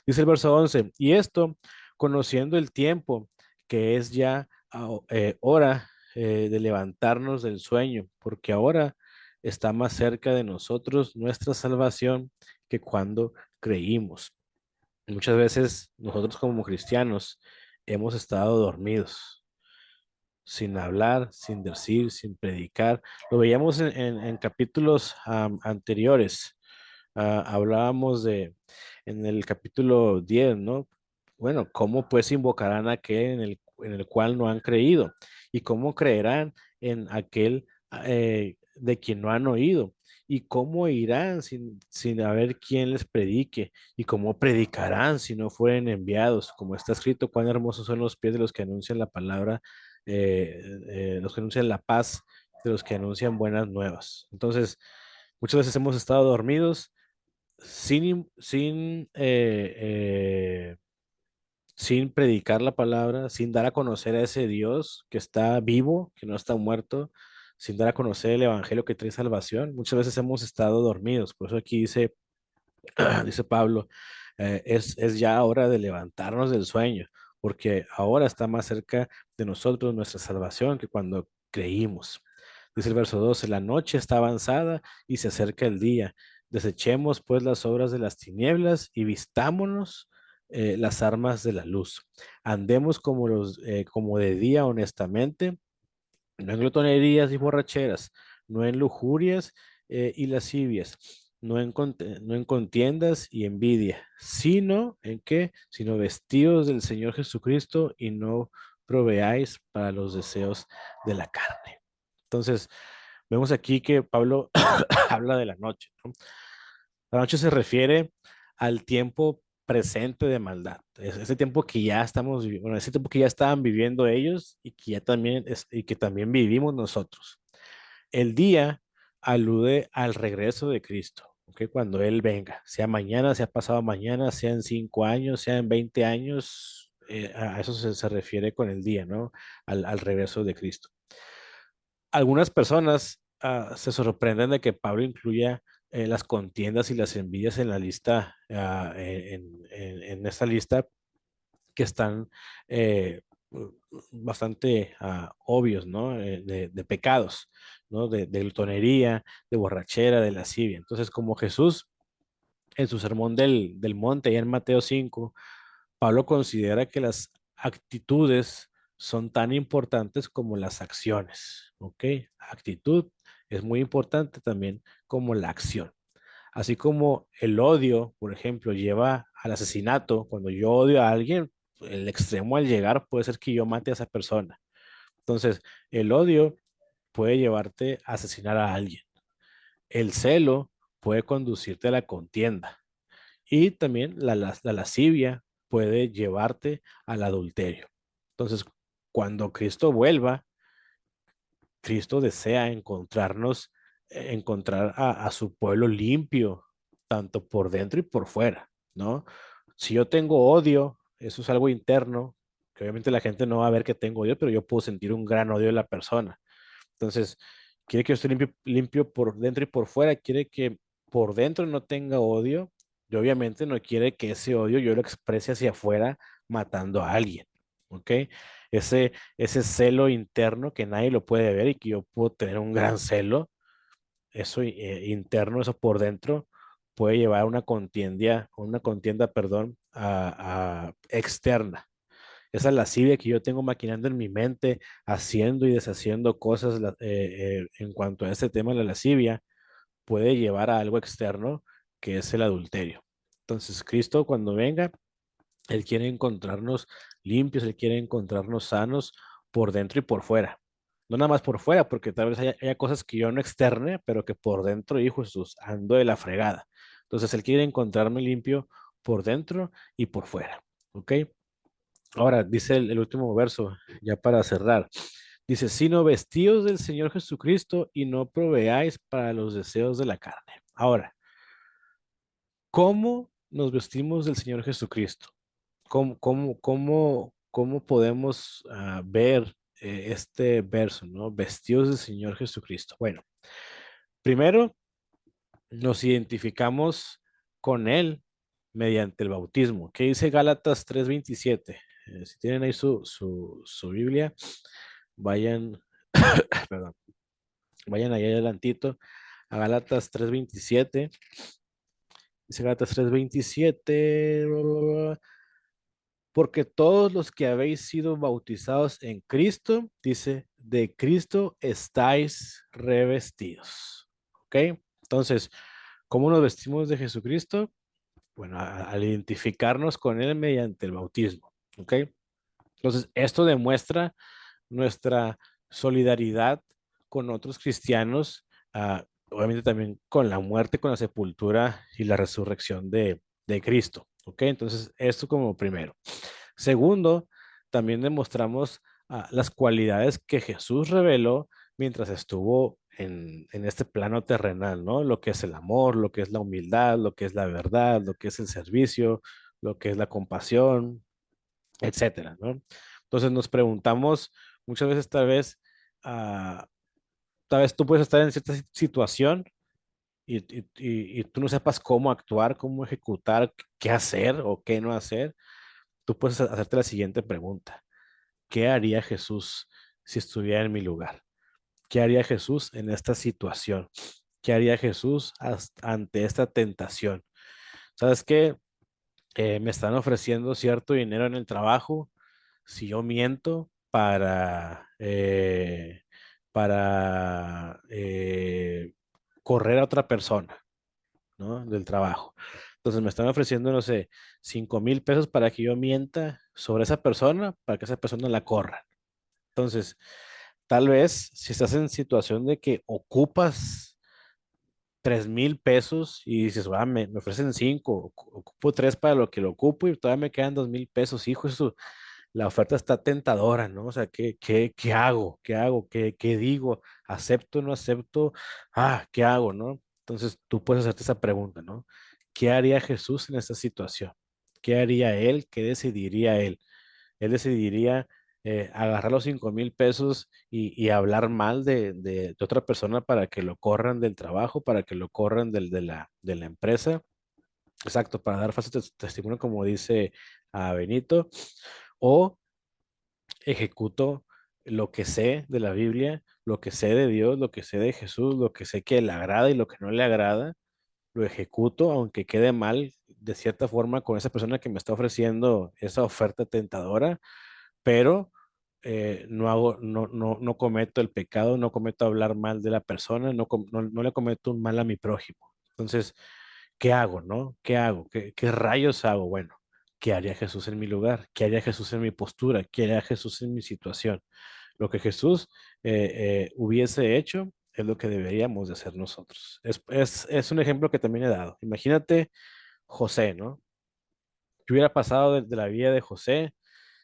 Dice el verso 11, y esto, conociendo el tiempo, que es ya hora de levantarnos del sueño, porque ahora está más cerca de nosotros nuestra salvación que cuando creímos. Muchas veces nosotros como cristianos hemos estado dormidos, sin hablar, sin decir, sin predicar. Lo veíamos en capítulos anteriores. Hablábamos en el capítulo 10, ¿no? Bueno, ¿cómo pues invocarán a aquel en el cual no han creído? ¿Y cómo creerán en aquel de quien no han oído? ¿Y cómo irán sin haber quien les predique? ¿Y cómo predicarán si no fueren enviados? Como está escrito, cuán hermosos son los pies de los que anuncian la palabra, los que anuncian la paz, de los que anuncian buenas nuevas. Entonces, muchas veces hemos estado dormidos sin predicar la palabra, sin dar a conocer a ese Dios que está vivo, que no está muerto, sin dar a conocer el Evangelio que trae salvación. Muchas veces hemos estado dormidos. Por eso aquí dice Pablo, es ya hora de levantarnos del sueño, porque ahora está más cerca de nosotros nuestra salvación que cuando creímos. Dice el verso 12: la noche está avanzada y se acerca el día. Desechemos pues las obras de las tinieblas y vistámonos las armas de la luz. Andemos como de día honestamente, no en glotonerías y borracheras, no en lujurias y lascivias, no en contiendas y envidia, sino en qué, sino vestidos del Señor Jesucristo y no proveáis para los deseos de la carne. Entonces, vemos aquí que Pablo habla de la noche, ¿no? La noche se refiere al tiempo presente de maldad. Es ese tiempo que ya estamos, bueno, ese tiempo que ya estaban viviendo ellos y que ya también y que también vivimos nosotros. El día alude al regreso de Cristo, ¿ok? Cuando Él venga, sea mañana, sea pasado mañana, sea en 5 años, sea en 20 años, a eso se refiere con el día, ¿no? Al regreso de Cristo. Algunas personas se sorprenden de que Pablo incluya las contiendas y las envidias en la lista, en esta lista que están bastante obvios, ¿no? De pecados, ¿no? De glutonería, de borrachera, de lascivia. Entonces, como Jesús en su sermón del monte, allá en Mateo 5, Pablo considera que las actitudes son tan importantes como las acciones, ¿ok? Actitud es muy importante también como la acción. Así como el odio, por ejemplo, lleva al asesinato, cuando yo odio a alguien, el extremo al llegar puede ser que yo mate a esa persona. Entonces, el odio puede llevarte a asesinar a alguien. El celo puede conducirte a la contienda. Y también la lascivia puede llevarte al adulterio. Entonces, cuando Cristo vuelva, Cristo desea encontrarnos, encontrar a su pueblo limpio, tanto por dentro y por fuera, ¿no? Si yo tengo odio, eso es algo interno, que obviamente la gente no va a ver que tengo odio, pero yo puedo sentir un gran odio de la persona. Entonces, quiere que yo esté limpio, limpio por dentro y por fuera, quiere que por dentro no tenga odio y obviamente no quiere que ese odio yo lo exprese hacia afuera matando a alguien, ¿ok? Ese celo interno que nadie lo puede ver y que yo puedo tener un gran celo, eso interno, eso por dentro, puede llevar a una contienda, perdón, externa. Esa lascivia que yo tengo maquinando en mi mente, haciendo y deshaciendo cosas en cuanto a este tema de la lascivia, puede llevar a algo externo que es el adulterio. Entonces, Cristo cuando venga, Él quiere encontrarnos limpios, Él quiere encontrarnos sanos por dentro y por fuera. No nada más por fuera, porque tal vez haya cosas que yo no externe, pero que por dentro, hijo Jesús, ando de la fregada. Entonces, Él quiere encontrarme limpio por dentro y por fuera. ¿Ok? Ahora, dice el último verso, ya para cerrar. Dice, sino vestidos del Señor Jesucristo y no proveáis para los deseos de la carne. Ahora, ¿cómo nos vestimos del Señor Jesucristo? ¿Cómo podemos ver este verso, ¿no? Vestidos del Señor Jesucristo. Bueno, primero nos identificamos con Él mediante el bautismo. ¿Qué dice Gálatas 3:27? Si tienen ahí su Biblia, vayan, perdón, vayan ahí adelantito a Gálatas 3:27. Dice Gálatas 3:27, porque todos los que habéis sido bautizados en Cristo, dice, de Cristo estáis revestidos. ¿Ok? Entonces, ¿cómo nos vestimos de Jesucristo? Bueno, al identificarnos con Él mediante el bautismo. ¿Ok? Entonces, esto demuestra nuestra solidaridad con otros cristianos, obviamente también con la muerte, con la sepultura y la resurrección de Cristo. ¿Ok? Entonces, esto como primero. Segundo, también demostramos las cualidades que Jesús reveló mientras estuvo en este plano terrenal, ¿no? Lo que es el amor, lo que es la humildad, lo que es la verdad, lo que es el servicio, lo que es la compasión, etcétera, ¿no? Entonces nos preguntamos muchas veces, ah, tal vez tú puedes estar en cierta situación y tú no sepas cómo actuar, cómo ejecutar, qué hacer o qué no hacer. tú puedes hacerte la siguiente pregunta. ¿Qué haría Jesús si estuviera en mi lugar? ¿Qué haría Jesús en esta situación? ¿Qué haría Jesús ante esta tentación? ¿Sabes qué? Me están ofreciendo cierto dinero en el trabajo si yo miento para correr a otra persona, ¿no? Del trabajo. Entonces me están ofreciendo, no sé, 5,000 pesos para que yo mienta sobre esa persona, para que esa persona la corra. Entonces, tal vez si estás en situación de que ocupas 3,000 pesos y dices, me ofrecen cinco, ocupo tres para lo que lo ocupo y todavía me quedan 2,000 pesos, hijo, eso, la oferta está tentadora, ¿no? O sea, ¿qué hago? ¿Qué hago? ¿Qué digo? ¿Acepto o no acepto? ¿Qué hago, no? Entonces tú puedes hacerte esa pregunta, ¿no? ¿Qué haría Jesús en esta situación? ¿Qué haría él? ¿Qué decidiría él? Él decidiría agarrar los 5,000 pesos y hablar mal de otra persona para que lo corran del trabajo, para que lo corran de la empresa. Exacto, para dar falso testimonio, como dice Benito. O ejecuto lo que sé de la Biblia, lo que sé de Dios, lo que sé de Jesús, lo que sé que le agrada y lo que no le agrada, lo ejecuto, aunque quede mal de cierta forma con esa persona que me está ofreciendo esa oferta tentadora, pero no cometo el pecado, no cometo hablar mal de la persona, no le cometo un mal a mi prójimo. Entonces, ¿qué hago, no? ¿Qué hago? ¿Qué rayos hago? Bueno, ¿qué haría Jesús en mi lugar? ¿Qué haría Jesús en mi postura? ¿Qué haría Jesús en mi situación? Lo que Jesús hubiese hecho es lo que deberíamos de hacer nosotros. Es un ejemplo que también he dado. Imagínate José, ¿no? ¿Qué hubiera pasado de la vida de José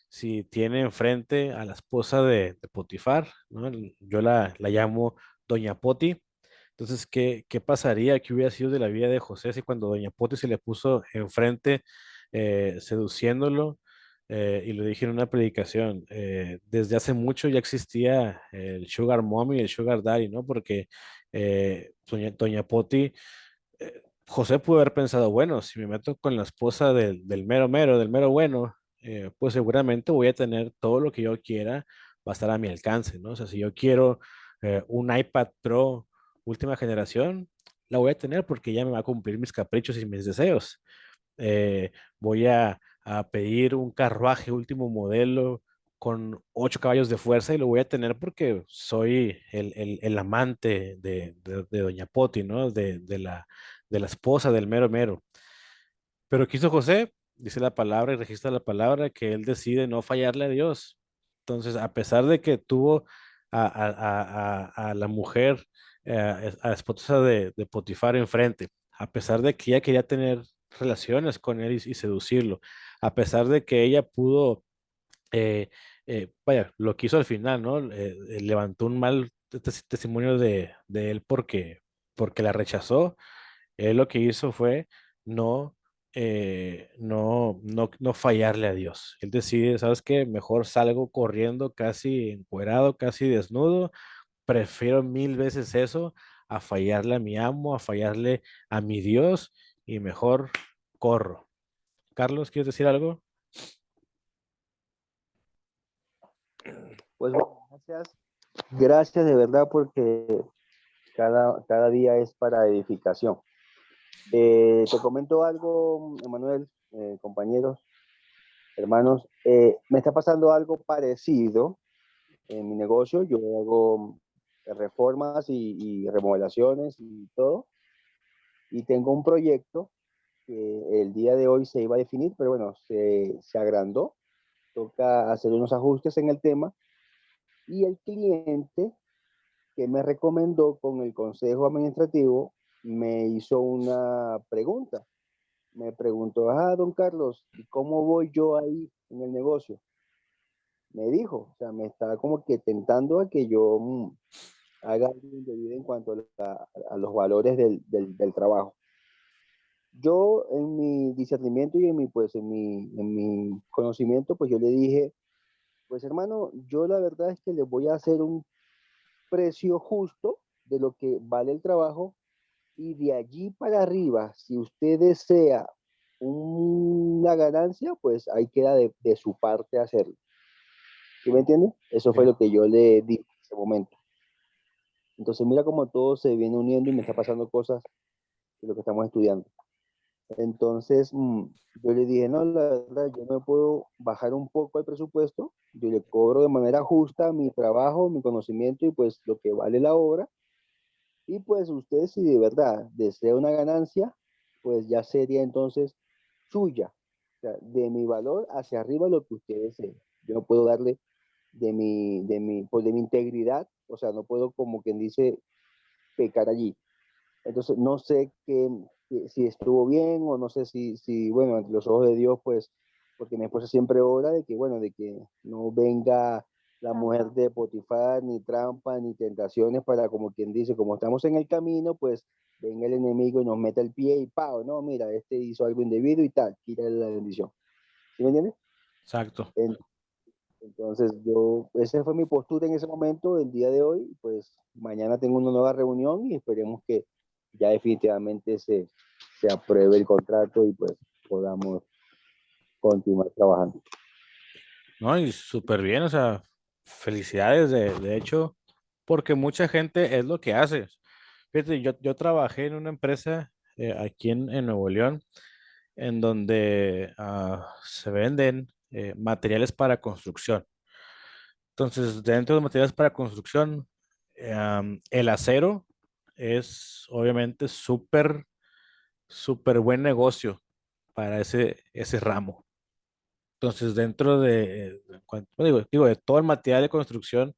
si tiene enfrente a la esposa de Potifar, ¿no? Yo la llamo Doña Poti. Entonces, ¿qué pasaría? ¿Qué hubiera sido de la vida de José si cuando Doña Poti se le puso enfrente seduciéndolo? Y lo dije en una predicación, desde hace mucho ya existía el Sugar Mommy y el Sugar Daddy, ¿no? Porque Doña Poti, José pudo haber pensado, bueno, si me meto con la esposa del mero mero, del mero bueno, pues seguramente voy a tener todo lo que yo quiera, va a estar a mi alcance, ¿no? O sea, si yo quiero un iPad Pro última generación, la voy a tener porque ya me va a cumplir mis caprichos y mis deseos. Voy a pedir un carruaje último modelo con 8 caballos de fuerza y lo voy a tener porque soy el amante de Doña Poti, ¿no? De la esposa del mero mero. Pero quiso José, dice la palabra y registra la palabra, que él decide no fallarle a Dios. Entonces, a pesar de que tuvo a la mujer, a la esposa de Potifar enfrente, a pesar de que ella quería tener relaciones con él y seducirlo, a pesar de que ella pudo, eh, vaya, lo que hizo al final, ¿no? Levantó un mal testimonio de él porque la rechazó. Él lo que hizo fue no, no fallarle a Dios. Él decide, ¿sabes qué? Mejor salgo corriendo casi encuerado, casi desnudo. Prefiero 1,000 veces eso a fallarle a mi amo, a fallarle a mi Dios y mejor corro. Carlos, ¿quieres decir algo? Pues bueno, gracias. Gracias de verdad porque cada día es para edificación. Te comento algo, Emanuel, compañeros, hermanos. Me está pasando algo parecido en mi negocio. Yo hago reformas y remodelaciones y todo. Y tengo un proyecto que el día de hoy se iba a definir, pero bueno, se agrandó. Toca hacer unos ajustes en el tema. Y el cliente que me recomendó con el consejo administrativo me hizo una pregunta. Me preguntó, don Carlos, ¿y cómo voy yo ahí en el negocio? Me dijo, o sea, me estaba como que tentando a que yo haga algo indebido en cuanto a los valores del trabajo. Yo en mi discernimiento y en mi conocimiento, pues yo le dije, pues hermano, yo la verdad es que le voy a hacer un precio justo de lo que vale el trabajo y de allí para arriba, si usted desea una ganancia, pues ahí queda de su parte hacerlo. ¿Sí me entiendes? Eso fue Sí. lo que yo le dije en ese momento. Entonces mira cómo todo se viene uniendo y me está pasando cosas de lo que estamos estudiando. Entonces yo le dije, no, la verdad, yo me puedo bajar un poco el presupuesto, yo le cobro de manera justa mi trabajo, mi conocimiento y pues lo que vale la obra. Y pues usted si de verdad desea una ganancia, pues ya sería entonces suya. O sea, de mi valor hacia arriba lo que usted desee. Yo no puedo darle pues de mi integridad, o sea, no puedo como quien dice pecar allí. Entonces, no sé si estuvo bien o no sé bueno, ante los ojos de Dios, pues, porque mi esposa siempre ora de que, bueno, de que no venga la mujer de Potifar, ni trampa, ni tentaciones para, como quien dice, como estamos en el camino, pues venga el enemigo y nos meta el pie y pao, no, mira, este hizo algo indebido y tal, quítale la bendición. ¿Sí me entiendes? Exacto. Entonces esa fue mi postura en ese momento, el día de hoy, pues mañana tengo una nueva reunión y esperemos que ya definitivamente se apruebe el contrato y pues podamos continuar trabajando. No, y súper bien, o sea, felicidades de hecho, porque mucha gente es lo que hace. Fíjate, yo trabajé en una empresa aquí en Nuevo León, en donde se venden materiales para construcción. Entonces, dentro de los materiales para construcción, el acero es obviamente súper buen negocio para ese ramo. Entonces, dentro digo, de todo el material de construcción,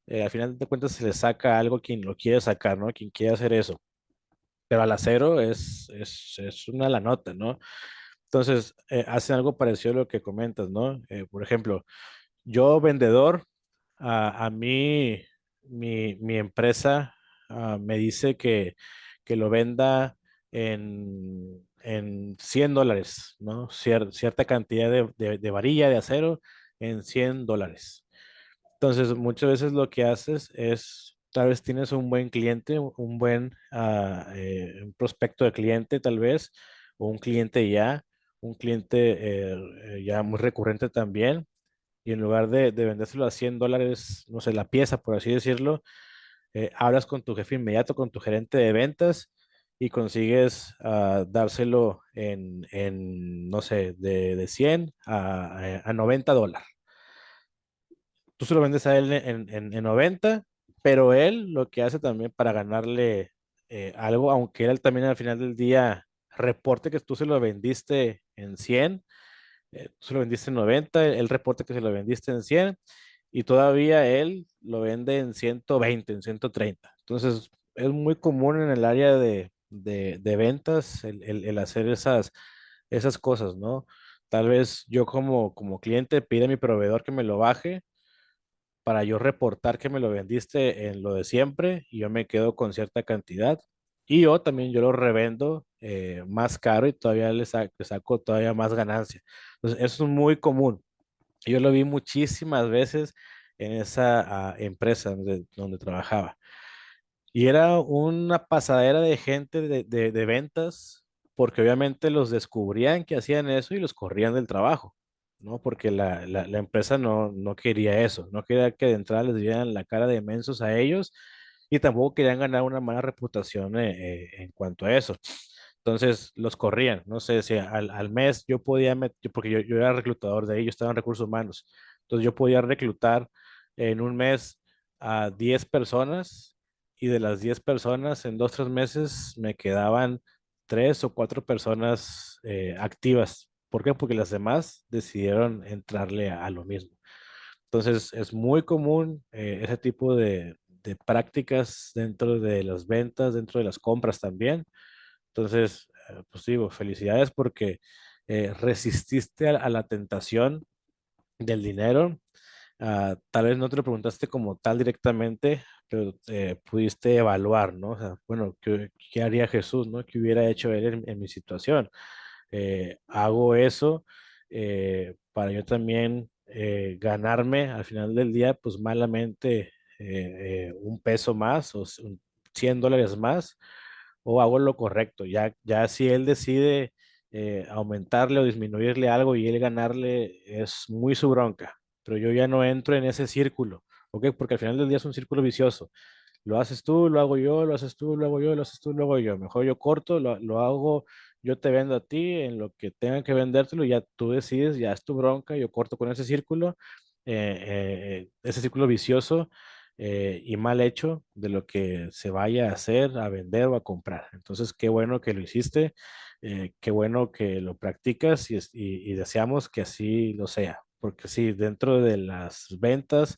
al final de cuentas se le saca algo a quien lo quiere sacar, ¿no? Quien quiere hacer eso. Pero al acero es una la nota, ¿no? Entonces, hacen algo parecido a lo que comentas, ¿no? Por ejemplo, yo vendedor, a mí, mi empresa me dice que lo venda en $100, ¿no? Cierta cantidad de varilla de acero en $100. Entonces, muchas veces lo que haces es, tal vez tienes un buen cliente, un buen un prospecto de cliente, tal vez, o un cliente ya, un cliente ya muy recurrente también, y en lugar de vendérselo a $100, no sé, la pieza, por así decirlo, hablas con tu jefe inmediato, con tu gerente de ventas, y consigues dárselo no sé, de 100 a $90. Tú se lo vendes a él en 90, pero él lo que hace también para ganarle algo, aunque él también al final del día reporte que tú se lo vendiste en 100, tú se lo vendiste en 90, él reporta que se lo vendiste en 100 y todavía él lo vende en 120, en 130. Entonces, es muy común en el área de ventas el hacer esas cosas, ¿no? Tal vez yo como cliente pide a mi proveedor que me lo baje para yo reportar que me lo vendiste en lo de siempre y yo me quedo con cierta cantidad. Y yo también yo lo revendo más caro y todavía le saco todavía más ganancia. Entonces, eso es muy común. Yo lo vi muchísimas veces en esa empresa donde trabajaba. Y era una pasadera de gente de ventas, porque obviamente los descubrían que hacían eso y los corrían del trabajo, ¿no? Porque la empresa no quería eso, no quería que de entrada les dieran la cara de mensos a ellos y tampoco querían ganar una mala reputación en cuanto a eso. Entonces los corrían, no sé si al mes yo podía, porque yo era reclutador de ellos, estaba en recursos humanos, entonces yo podía reclutar en un mes a 10 personas y de las 10 personas en 2, 3 meses me quedaban 3 o 4 personas activas. ¿Por qué? Porque las demás decidieron entrarle a lo mismo. Entonces es muy común ese tipo de prácticas dentro de las ventas, dentro de las compras también. Entonces, pues digo, felicidades porque resististe a la tentación del dinero. Tal vez no te lo preguntaste como tal directamente, pero pudiste evaluar, ¿no? O sea, bueno, ¿qué haría Jesús, ¿no? ¿Qué hubiera hecho él en mi situación? Hago eso para yo también ganarme al final del día, pues malamente un peso más o $100 más, o hago lo correcto. Ya si él decide aumentarle o disminuirle algo y él ganarle es muy su bronca. Pero yo ya no entro en ese círculo, ¿ok? Porque al final del día es un círculo vicioso. Lo haces tú, lo hago yo, lo haces tú, lo hago yo, lo haces tú, lo hago yo. Mejor yo corto, lo hago, yo te vendo a ti en lo que tengan que vendértelo, ya tú decides, ya es tu bronca, yo corto con ese círculo, ese círculo vicioso y mal hecho de lo que se vaya a hacer, a vender o a comprar. Entonces, qué bueno que lo hiciste, qué bueno que lo practicas y deseamos que así lo sea, porque sí, dentro de las ventas,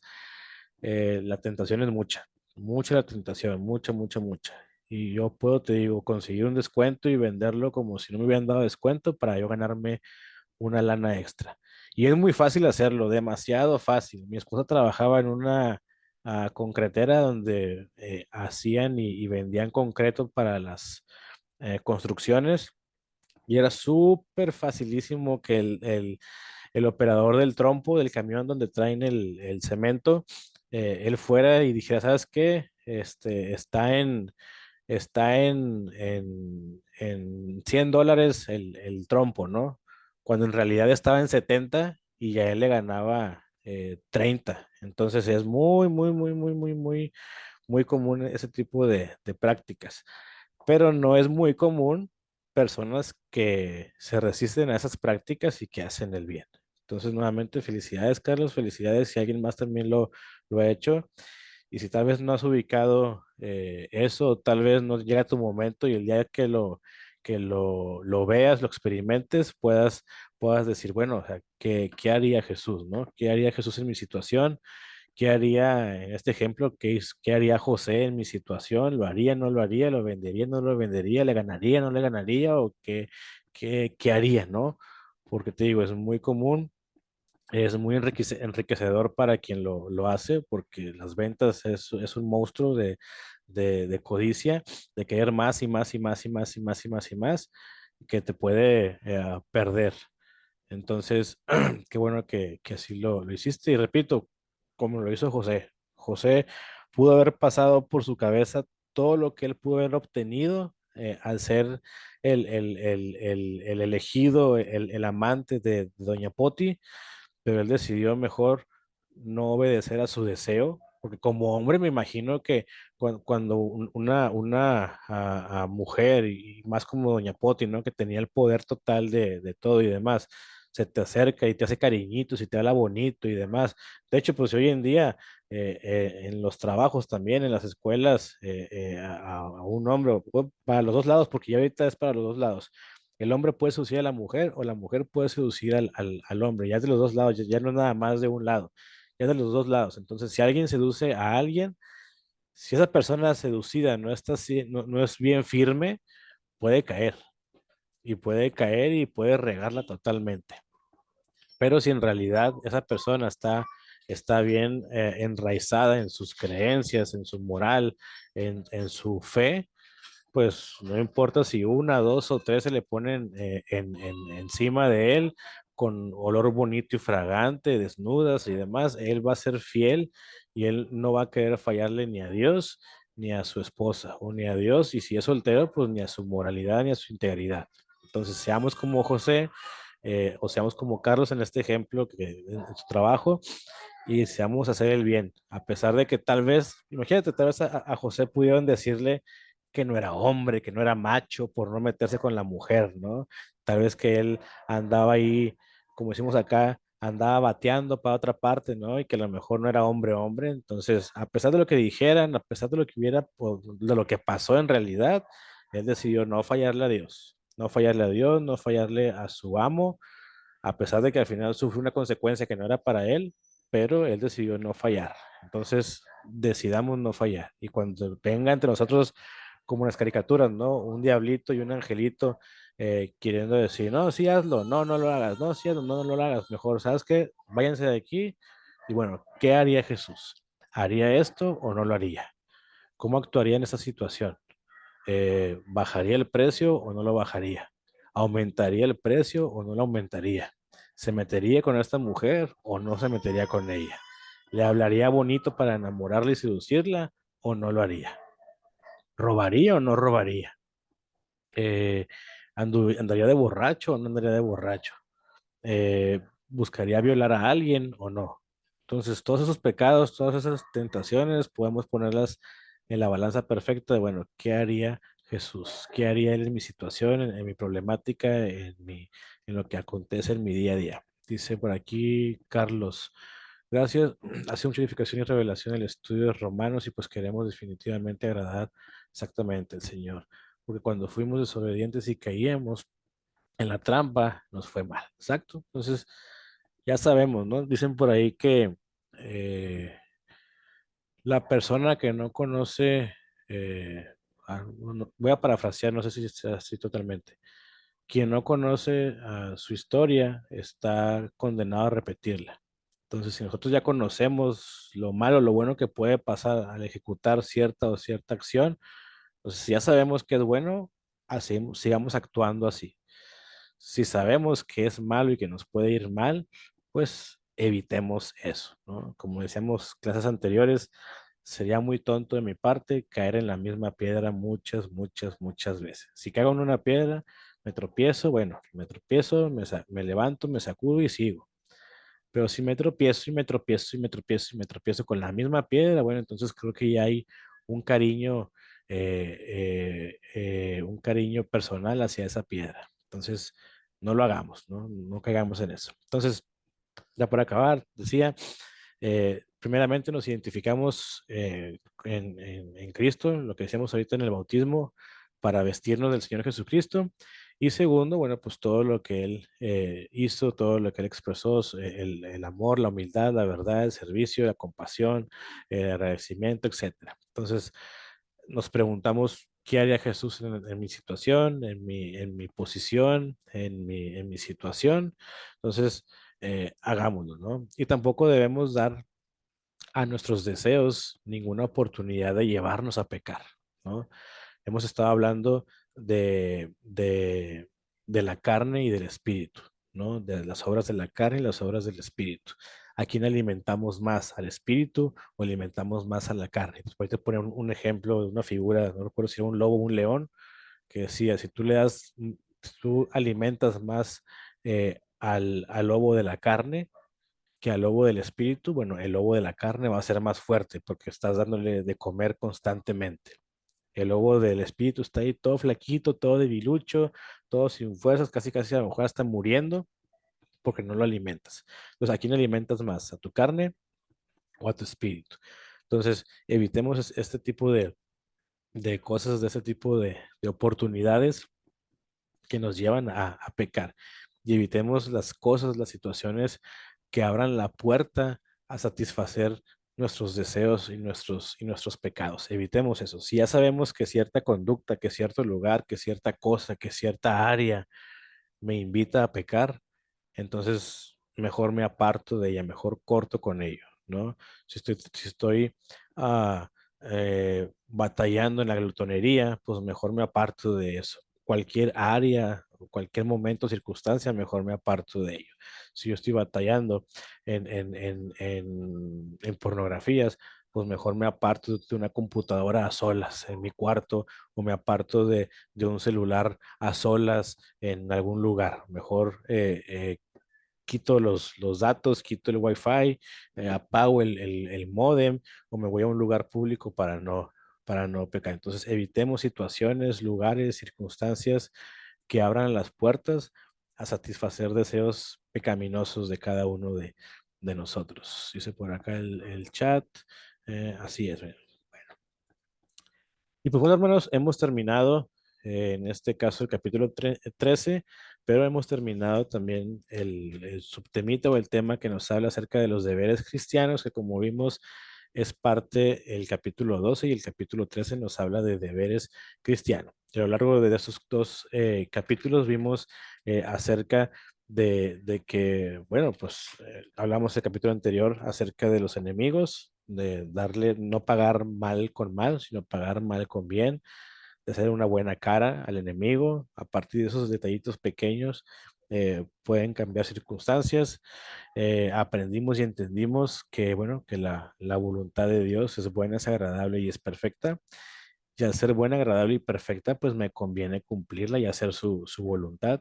la tentación es mucha. Mucha la tentación, mucha, mucha, mucha. Y yo puedo, te digo, conseguir un descuento y venderlo como si no me hubieran dado descuento para yo ganarme una lana extra. Y es muy fácil hacerlo, demasiado fácil. Mi esposa trabajaba en una concretera donde hacían y vendían concreto para las construcciones y era súper facilísimo que el operador del trompo del camión donde traen el cemento, él fuera y dijera, ¿sabes qué? Está en $100 el trompo, ¿no? Cuando en realidad estaba en 70 y ya él le ganaba 30. Entonces es muy, muy, muy, muy, muy, muy, muy común ese tipo de prácticas, pero no es muy común personas que se resisten a esas prácticas y que hacen el bien. Entonces, nuevamente, felicidades, Carlos, felicidades si alguien más también lo ha hecho. Y si tal vez no has ubicado eso, tal vez no llega tu momento y el día que lo veas, lo experimentes, puedas decir, bueno, o sea, ¿qué haría Jesús, no? ¿Qué haría Jesús en mi situación? ¿Qué haría en este ejemplo? ¿Qué haría José en mi situación? ¿Lo haría, no lo haría? ¿Lo vendería, no lo vendería? ¿Le ganaría, no le ganaría? ¿O qué haría, no? Porque te digo, es muy común, es muy enriquecedor para quien lo hace, porque las ventas es un monstruo de codicia, de querer más y más y más y más y más y más y más, que te puede perder. Entonces, qué bueno que así lo hiciste. Y repito, como lo hizo José. José pudo haber pasado por su cabeza todo lo que él pudo haber obtenido al ser el elegido, el amante de Doña Poti, pero él decidió mejor no obedecer a su deseo, porque como hombre me imagino que cuando una mujer, y más como Doña Poti, ¿no? Que tenía el poder total de todo y demás, se te acerca y te hace cariñitos y te habla bonito y demás. De hecho, pues hoy en día, en los trabajos también, en las escuelas, a un hombre, o para los dos lados, porque ya ahorita es para los dos lados, el hombre puede seducir a la mujer o la mujer puede seducir al hombre, ya es de los dos lados, ya no es nada más de un lado, ya es de los dos lados. Entonces, si alguien seduce a alguien, si esa persona seducida no es bien firme, puede caer y puede regarla totalmente. Pero si en realidad esa persona está bien enraizada en sus creencias, en su moral, en su fe, pues no importa si una, dos o tres se le ponen encima de él con olor bonito y fragante, desnudas y demás, él va a ser fiel y él no va a querer fallarle ni a Dios, ni a su esposa, o ni a Dios, y si es soltero, pues ni a su moralidad, ni a su integridad. Entonces, seamos como José, o seamos como Carlos en este ejemplo, que en su trabajo, y seamos hacer el bien, a pesar de que tal vez, imagínate, tal vez a José pudieron decirle que no era hombre, que no era macho por no meterse con la mujer, ¿no? Tal vez que él andaba ahí, como decimos acá, andaba bateando para otra parte, ¿no? Y que a lo mejor no era hombre, hombre. Entonces, a pesar de lo que dijeran, a pesar de lo que hubiera, de lo que pasó en realidad, él decidió no fallarle a Dios, no fallarle a Dios, no fallarle a su amo, a pesar de que al final sufrió una consecuencia que no era para él, pero él decidió no fallar. Entonces, decidamos no fallar. Y cuando venga entre nosotros como las caricaturas, ¿no? Un diablito y un angelito queriendo decir, no, sí hazlo, no, no lo hagas, no, sí hazlo, no, no lo hagas, mejor, ¿sabes qué? Váyanse de aquí. Y bueno, ¿qué haría Jesús? ¿Haría esto o no lo haría? ¿Cómo actuaría en esa situación? ¿Bajaría el precio o no lo bajaría? ¿Aumentaría el precio o no lo aumentaría? ¿Se metería con esta mujer o no se metería con ella? ¿Le hablaría bonito para enamorarla y seducirla o no lo haría? ¿Robaría o no robaría? ¿Andaría de borracho o no andaría de borracho? ¿Buscaría violar a alguien o no? Entonces, todos esos pecados, todas esas tentaciones, podemos ponerlas en la balanza perfecta de, bueno, ¿qué haría Jesús? ¿Qué haría él en mi situación, en mi problemática, en lo que acontece en mi día a día? Dice por aquí Carlos, gracias. Hace mucha edificación y revelación el estudio de Romanos y pues queremos definitivamente agradar exactamente al Señor. Porque cuando fuimos desobedientes y caíamos, en la trampa nos fue mal. Exacto. Entonces, ya sabemos, ¿no? Dicen por ahí que la persona que no conoce, voy a parafrasear, no sé si sea así totalmente. Quien no conoce su historia está condenado a repetirla. Entonces, si nosotros ya conocemos lo malo, lo bueno que puede pasar al ejecutar cierta acción, pues si ya sabemos que es bueno, así, sigamos actuando así. Si sabemos que es malo y que nos puede ir mal, pues evitemos eso, ¿no? Como decíamos clases anteriores, sería muy tonto de mi parte caer en la misma piedra muchas veces. Si caigo en una piedra, me tropiezo, bueno, me tropiezo, me levanto, me sacudo y sigo. Pero si me tropiezo y me tropiezo y me tropiezo y me tropiezo con la misma piedra, bueno, entonces creo que ya hay un cariño, un cariño personal hacia esa piedra. Entonces, no lo hagamos, ¿no? No caigamos en eso. Entonces, ya por acabar, decía, primeramente nos identificamos en Cristo, lo que decíamos ahorita en el bautismo, para vestirnos del Señor Jesucristo. Y segundo, bueno, pues todo lo que Él hizo, todo lo que Él expresó, el amor, la humildad, la verdad, el servicio, la compasión, el agradecimiento, etcétera. Entonces, nos preguntamos, ¿qué haría Jesús en mi situación, en mi posición, en mi situación? Entonces, hagámoslo, ¿no? Y tampoco debemos dar a nuestros deseos ninguna oportunidad de llevarnos a pecar, ¿no? Hemos estado hablando de la carne y del espíritu, ¿no? De las obras de la carne y las obras del espíritu. ¿A quién alimentamos más? ¿Al espíritu o alimentamos más a la carne? Entonces, voy a poner un ejemplo de una figura, no recuerdo si era un lobo o un león, que decía, si tú le das, si tú alimentas más al lobo de la carne, que al lobo del espíritu, bueno, el lobo de la carne va a ser más fuerte porque estás dándole de comer constantemente. El lobo del espíritu está ahí todo flaquito, todo debilucho, todo sin fuerzas, casi a lo mejor está muriendo porque no lo alimentas. Entonces, ¿a quién alimentas más? ¿A tu carne o a tu espíritu? Entonces, evitemos este tipo de cosas, de este tipo de oportunidades que nos llevan a pecar. Y evitemos las cosas, las situaciones que abran la puerta a satisfacer nuestros deseos y nuestros pecados. Evitemos eso. Si ya sabemos que cierta conducta, que cierto lugar, que cierta cosa, que cierta área me invita a pecar, entonces mejor me aparto de ella, mejor corto con ello, ¿no? Si estoy ah, batallando en la glutonería, pues mejor me aparto de eso. Cualquier área, cualquier momento, circunstancia, mejor me aparto de ello. Si yo estoy batallando en pornografías, pues mejor me aparto de una computadora a solas en mi cuarto o me aparto de un celular a solas en algún lugar. Mejor quito los datos, quito el wifi, apago el módem o me voy a un lugar público para no pecar. Entonces, evitemos situaciones, lugares, circunstancias que abran las puertas a satisfacer deseos pecaminosos de cada uno de nosotros. Dice por acá el chat. Así es. Bueno, y pues bueno, hermanos, hemos terminado en este caso el capítulo 13, pero hemos terminado también el subtemita o el tema que nos habla acerca de los deberes cristianos, que como vimos es parte el capítulo 12 y el capítulo 13 nos habla de deberes cristianos. A lo largo de esos dos capítulos vimos acerca de que, bueno, pues hablamos el capítulo anterior acerca de los enemigos, de darle, no pagar mal con mal, sino pagar mal con bien, de hacer una buena cara al enemigo. A partir de esos detallitos pequeños pueden cambiar circunstancias. Aprendimos y entendimos que, bueno, que la voluntad de Dios es buena, es agradable y es perfecta Y al ser buena, agradable y perfecta, pues me conviene cumplirla y hacer su voluntad.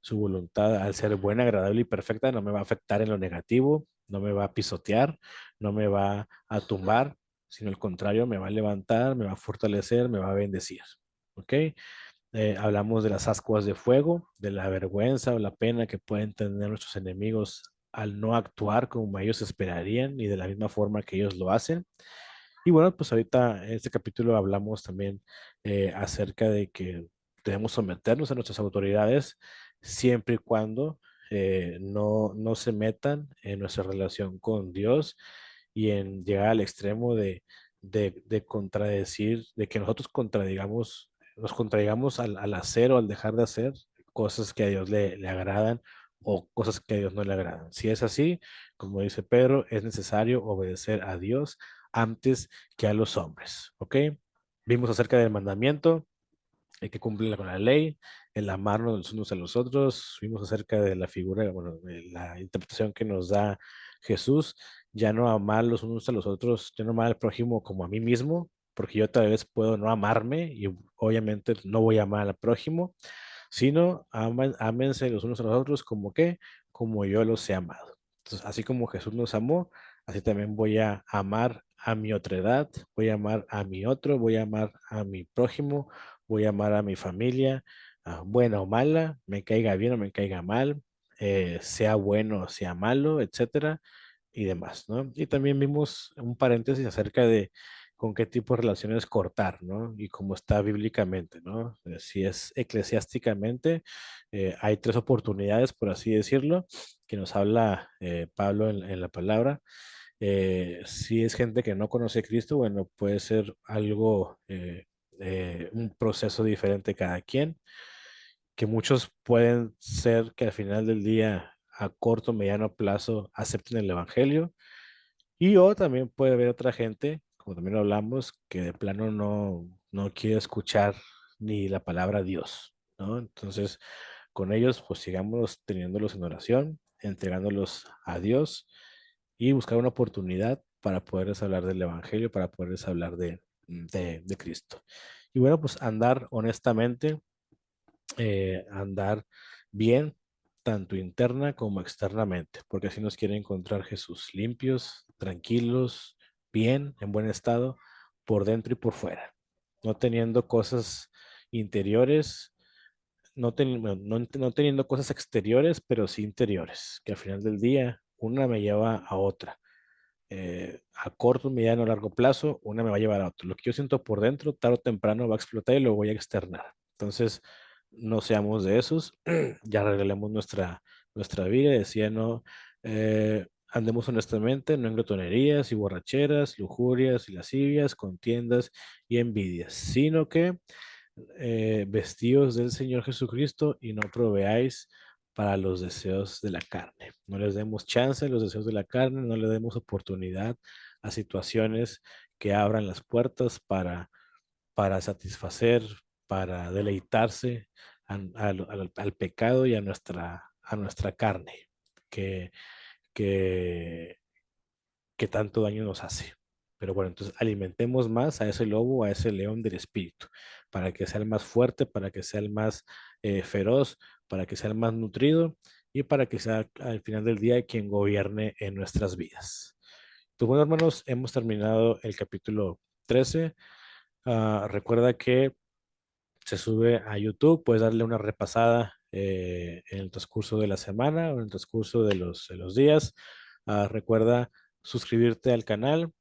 Su voluntad, al ser buena, agradable y perfecta, no me va a afectar en lo negativo, no me va a pisotear, no me va a tumbar, sino al contrario, me va a levantar, me va a fortalecer, me va a bendecir. ¿Ok? Hablamos de las ascuas de fuego, de la vergüenza o la pena que pueden tener nuestros enemigos al no actuar como ellos esperarían y de la misma forma que ellos lo hacen. Y bueno, pues ahorita en este capítulo hablamos también acerca de que debemos someternos a nuestras autoridades siempre y cuando no se metan en nuestra relación con Dios y en llegar al extremo de contradecir, de que nosotros contradigamos, nos contradigamos al hacer o al dejar de hacer cosas que a Dios le agradan o cosas que a Dios no le agradan. Si es así, como dice Pedro, es necesario obedecer a Dios antes que a los hombres. ¿Ok? Vimos acerca del mandamiento, hay que cumplirla con la ley, el amarnos los unos a los otros. Vimos acerca de la figura, bueno, de la interpretación que nos da Jesús, ya no amar los unos a los otros, ya no amar al prójimo como a mí mismo, porque yo tal vez puedo no amarme y obviamente no voy a amar al prójimo, sino ámense los unos a los otros como que, como yo los he amado. Entonces, así como Jesús nos amó, así también voy a amar a mi otredad, voy a amar a mi otro, voy a amar a mi prójimo, voy a amar a mi familia, buena o mala, me caiga bien o me caiga mal, sea bueno o sea malo, etcétera, y demás, ¿no? Y también vimos un paréntesis acerca de con qué tipo de relaciones cortar, ¿no? Y cómo está bíblicamente, ¿no? Si es eclesiásticamente, hay tres oportunidades, por así decirlo, que nos habla Pablo en la palabra. Si es gente que no conoce a Cristo, bueno, puede ser algo, un proceso diferente cada quien, que muchos pueden ser que al final del día, a corto, mediano plazo, acepten el Evangelio y o también puede haber otra gente, como también lo hablamos, que de plano no quiere escuchar ni la palabra Dios, ¿no? Entonces, con ellos, pues sigamos teniéndolos en oración, entregándolos a Dios y buscar una oportunidad para poderles hablar del Evangelio, para poderles hablar de Cristo. Y bueno, pues andar honestamente, andar bien, tanto interna como externamente, porque así nos quiere encontrar Jesús, limpios, tranquilos, bien, en buen estado, por dentro y por fuera, no teniendo cosas interiores, bueno, no teniendo cosas exteriores, pero sí interiores, que al final del día una me lleva a otra. A corto, mediano, largo plazo, una me va a llevar a otro. Lo que yo siento por dentro, tarde o temprano va a explotar y lo voy a externar. Entonces, no seamos de esos, ya arreglemos nuestra vida, decía, no, andemos honestamente, no en glotonerías y borracheras, lujurias y lascivias, contiendas y envidias, sino que vestidos del Señor Jesucristo y no proveáis para los deseos de la carne. No les demos chance a los deseos de la carne, no le demos oportunidad a situaciones que abran las puertas para satisfacer, para deleitarse al pecado y a nuestra carne, que, que, que tanto daño nos hace. Pero bueno, entonces alimentemos más a ese lobo, a ese león del espíritu, para que sea el más fuerte, para que sea el más feroz, para que sea el más nutrido y para que sea al final del día quien gobierne en nuestras vidas. Pues bueno, hermanos, hemos terminado el capítulo 13. Recuerda que se sube a YouTube, puedes darle una repasada en el transcurso de la semana o en el transcurso de los días. Recuerda suscribirte al canal,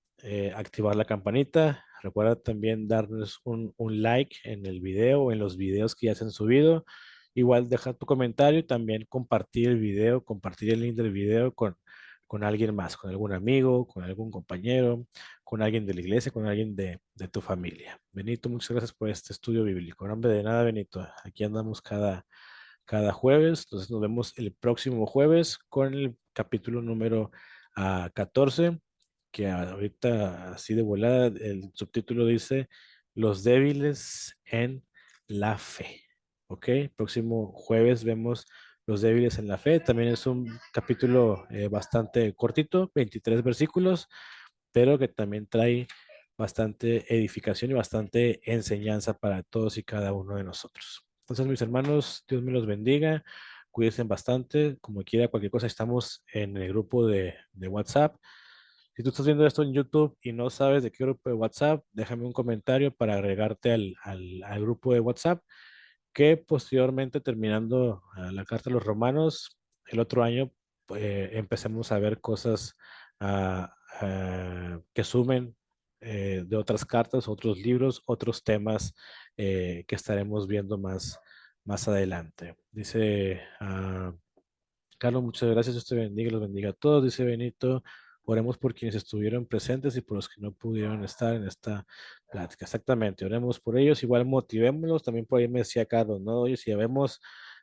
activar la campanita. Recuerda también darnos un like en el video o en los videos que ya se han subido. Igual deja tu comentario y también compartir el video, compartir el link del video con alguien más, con algún amigo, con algún compañero, con alguien de la iglesia, con alguien de tu familia. Benito, muchas gracias por este estudio bíblico. No, hombre, de nada, Benito. Aquí andamos cada jueves. Entonces nos vemos el próximo jueves con el capítulo número 14, que ahorita así de volada el subtítulo dice Los débiles en la fe. ¿Ok? Próximo jueves vemos Los débiles en la fe. También es un capítulo bastante cortito, 23 versículos, pero que también trae bastante edificación y bastante enseñanza para todos y cada uno de nosotros. Entonces, mis hermanos, Dios me los bendiga. Cuídense bastante. Como quiera, cualquier cosa, estamos en el grupo de WhatsApp. Si tú estás viendo esto en YouTube y no sabes de qué grupo de WhatsApp, déjame un comentario para agregarte al grupo de WhatsApp, que posteriormente, terminando la carta a los romanos, el otro año, empecemos a ver cosas que sumen de otras cartas, otros libros, otros temas que estaremos viendo más adelante. Dice Carlos, muchas gracias. Dios te bendiga y los bendiga a todos. Dice Benito, oremos por quienes estuvieron presentes y por los que no pudieron estar en esta plática. Exactamente, oremos por ellos. Igual motivémoslos. También por ahí me decía Carlos, ¿no? Oye, si ya vemos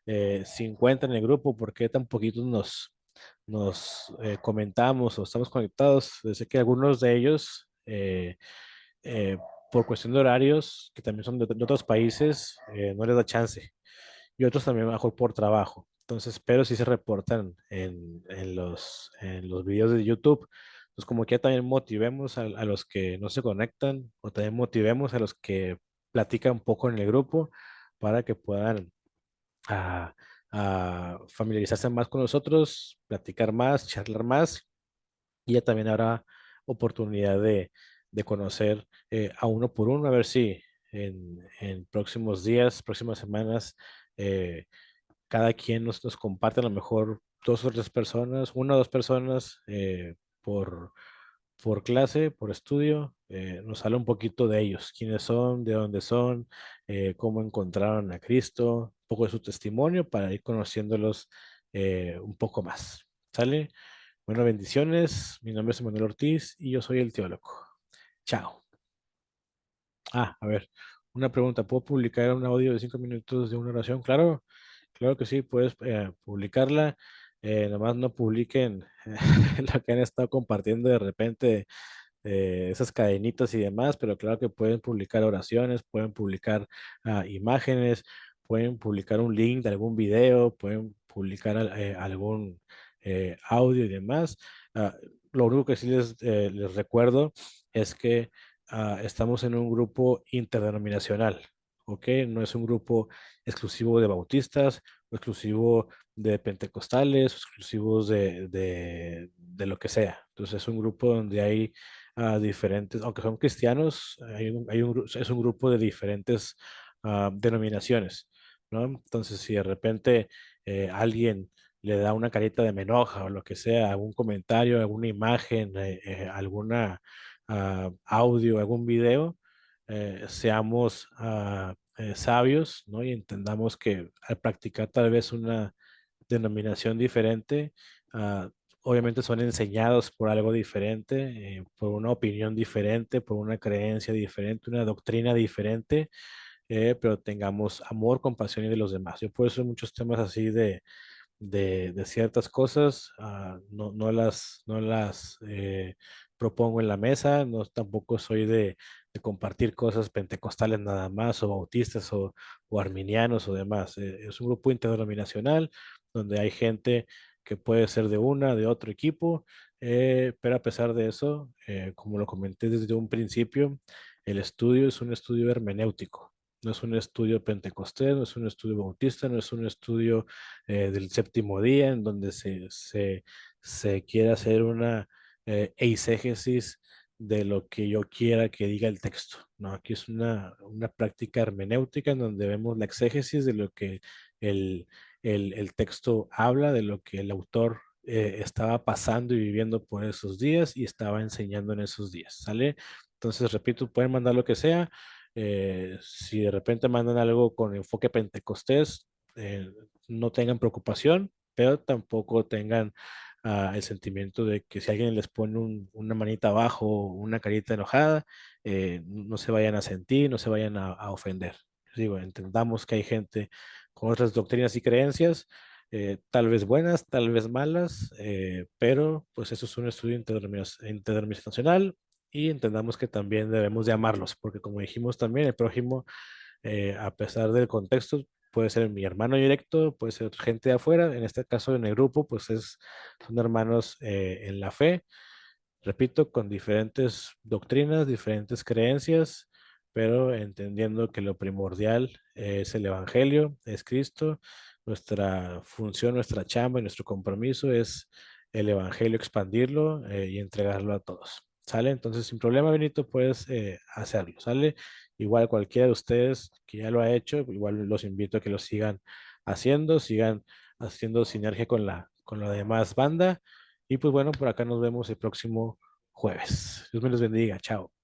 50 en el grupo, ¿por qué tan poquitos nos comentamos o estamos conectados? Sé que algunos de ellos, eh, por cuestión de horarios, que también son de otros países, no les da chance y otros también mejor por trabajo. Entonces, pero sí se reportan en los videos de YouTube. Entonces, como que ya también motivemos a los que no se conectan o también motivemos a los que platican un poco en el grupo para que puedan a, familiarizarse más con nosotros, platicar más, charlar más y ya también habrá oportunidad de conocer a uno por uno, a ver si en próximos días, próximas semanas, eh, cada quien nos comparte a lo mejor dos o tres personas, una o dos personas por, por clase, por estudio, nos habla un poquito de ellos, quiénes son, de dónde son, cómo encontraron a Cristo, un poco de su testimonio para ir conociéndolos un poco más. ¿Sale? Bueno, bendiciones. Mi nombre es Manuel Ortiz y yo soy el teólogo. Chao. A ver, una pregunta. ¿Puedo publicar un audio de 5 minutos de una oración? Claro, claro que sí, puedes publicarla. Nomás no publiquen lo que han estado compartiendo de repente, esas cadenitas y demás, pero claro que pueden publicar oraciones, pueden publicar imágenes, pueden publicar un link de algún video, pueden publicar algún audio y demás. Ah, lo único que sí les recuerdo es que estamos en un grupo interdenominacional, ¿ok? No es un grupo exclusivo de bautistas o exclusivo de pentecostales, o exclusivos de lo que sea. Entonces es un grupo donde hay diferentes, aunque son cristianos, es un grupo de diferentes denominaciones, ¿no? Entonces, si de repente alguien le da una carita de me enoja o lo que sea, algún comentario, alguna imagen, alguna audio, algún video, seamos sabios, ¿no? Y entendamos que al practicar tal vez una denominación diferente, ah, obviamente son enseñados por algo diferente, por una opinión diferente, por una creencia diferente, una doctrina diferente, pero tengamos amor, compasión y de los demás. Yo por eso muchos temas así de ciertas cosas, no las propongo en la mesa, no tampoco soy de compartir cosas pentecostales nada más, o bautistas, o arminianos o demás. Es un grupo interdenominacional donde hay gente que puede ser de de otro equipo, pero a pesar de eso, como lo comenté desde un principio, el estudio es un estudio hermenéutico. No es un estudio pentecostés, no es un estudio bautista, no es un estudio del séptimo día, en donde se quiere hacer una eisegesis de lo que yo quiera que diga el texto. No, aquí es una práctica hermenéutica en donde vemos la exégesis de lo que el, el texto habla, de lo que el autor estaba pasando y viviendo por esos días y estaba enseñando en esos días. ¿Sale? Entonces, repito, pueden mandar lo que sea. Si de repente mandan algo con enfoque pentecostés, no tengan preocupación, pero tampoco tengan el sentimiento de que si alguien les pone una manita abajo, una carita enojada, no se vayan a sentir, no se vayan a ofender. Digo, entendamos que hay gente con otras doctrinas y creencias, tal vez buenas, tal vez malas, pero pues eso es un estudio interdenominacional y entendamos que también debemos de amarlos, porque como dijimos también, el prójimo, a pesar del contexto, puede ser mi hermano directo, puede ser otra gente de afuera, en este caso en el grupo, pues son hermanos en la fe. repito, con diferentes doctrinas, diferentes creencias, pero entendiendo que lo primordial es el Evangelio, es Cristo. Nuestra función, nuestra chamba y nuestro compromiso es el Evangelio, expandirlo y entregarlo a todos. ¿Sale? Entonces, sin problema, Benito, puedes hacerlo. ¿Sale? Igual cualquiera de ustedes que ya lo ha hecho, igual los invito a que lo sigan haciendo, sigan haciendo sinergia con la demás banda. Y pues bueno, por acá nos vemos el próximo jueves. Dios me los bendiga. Chao.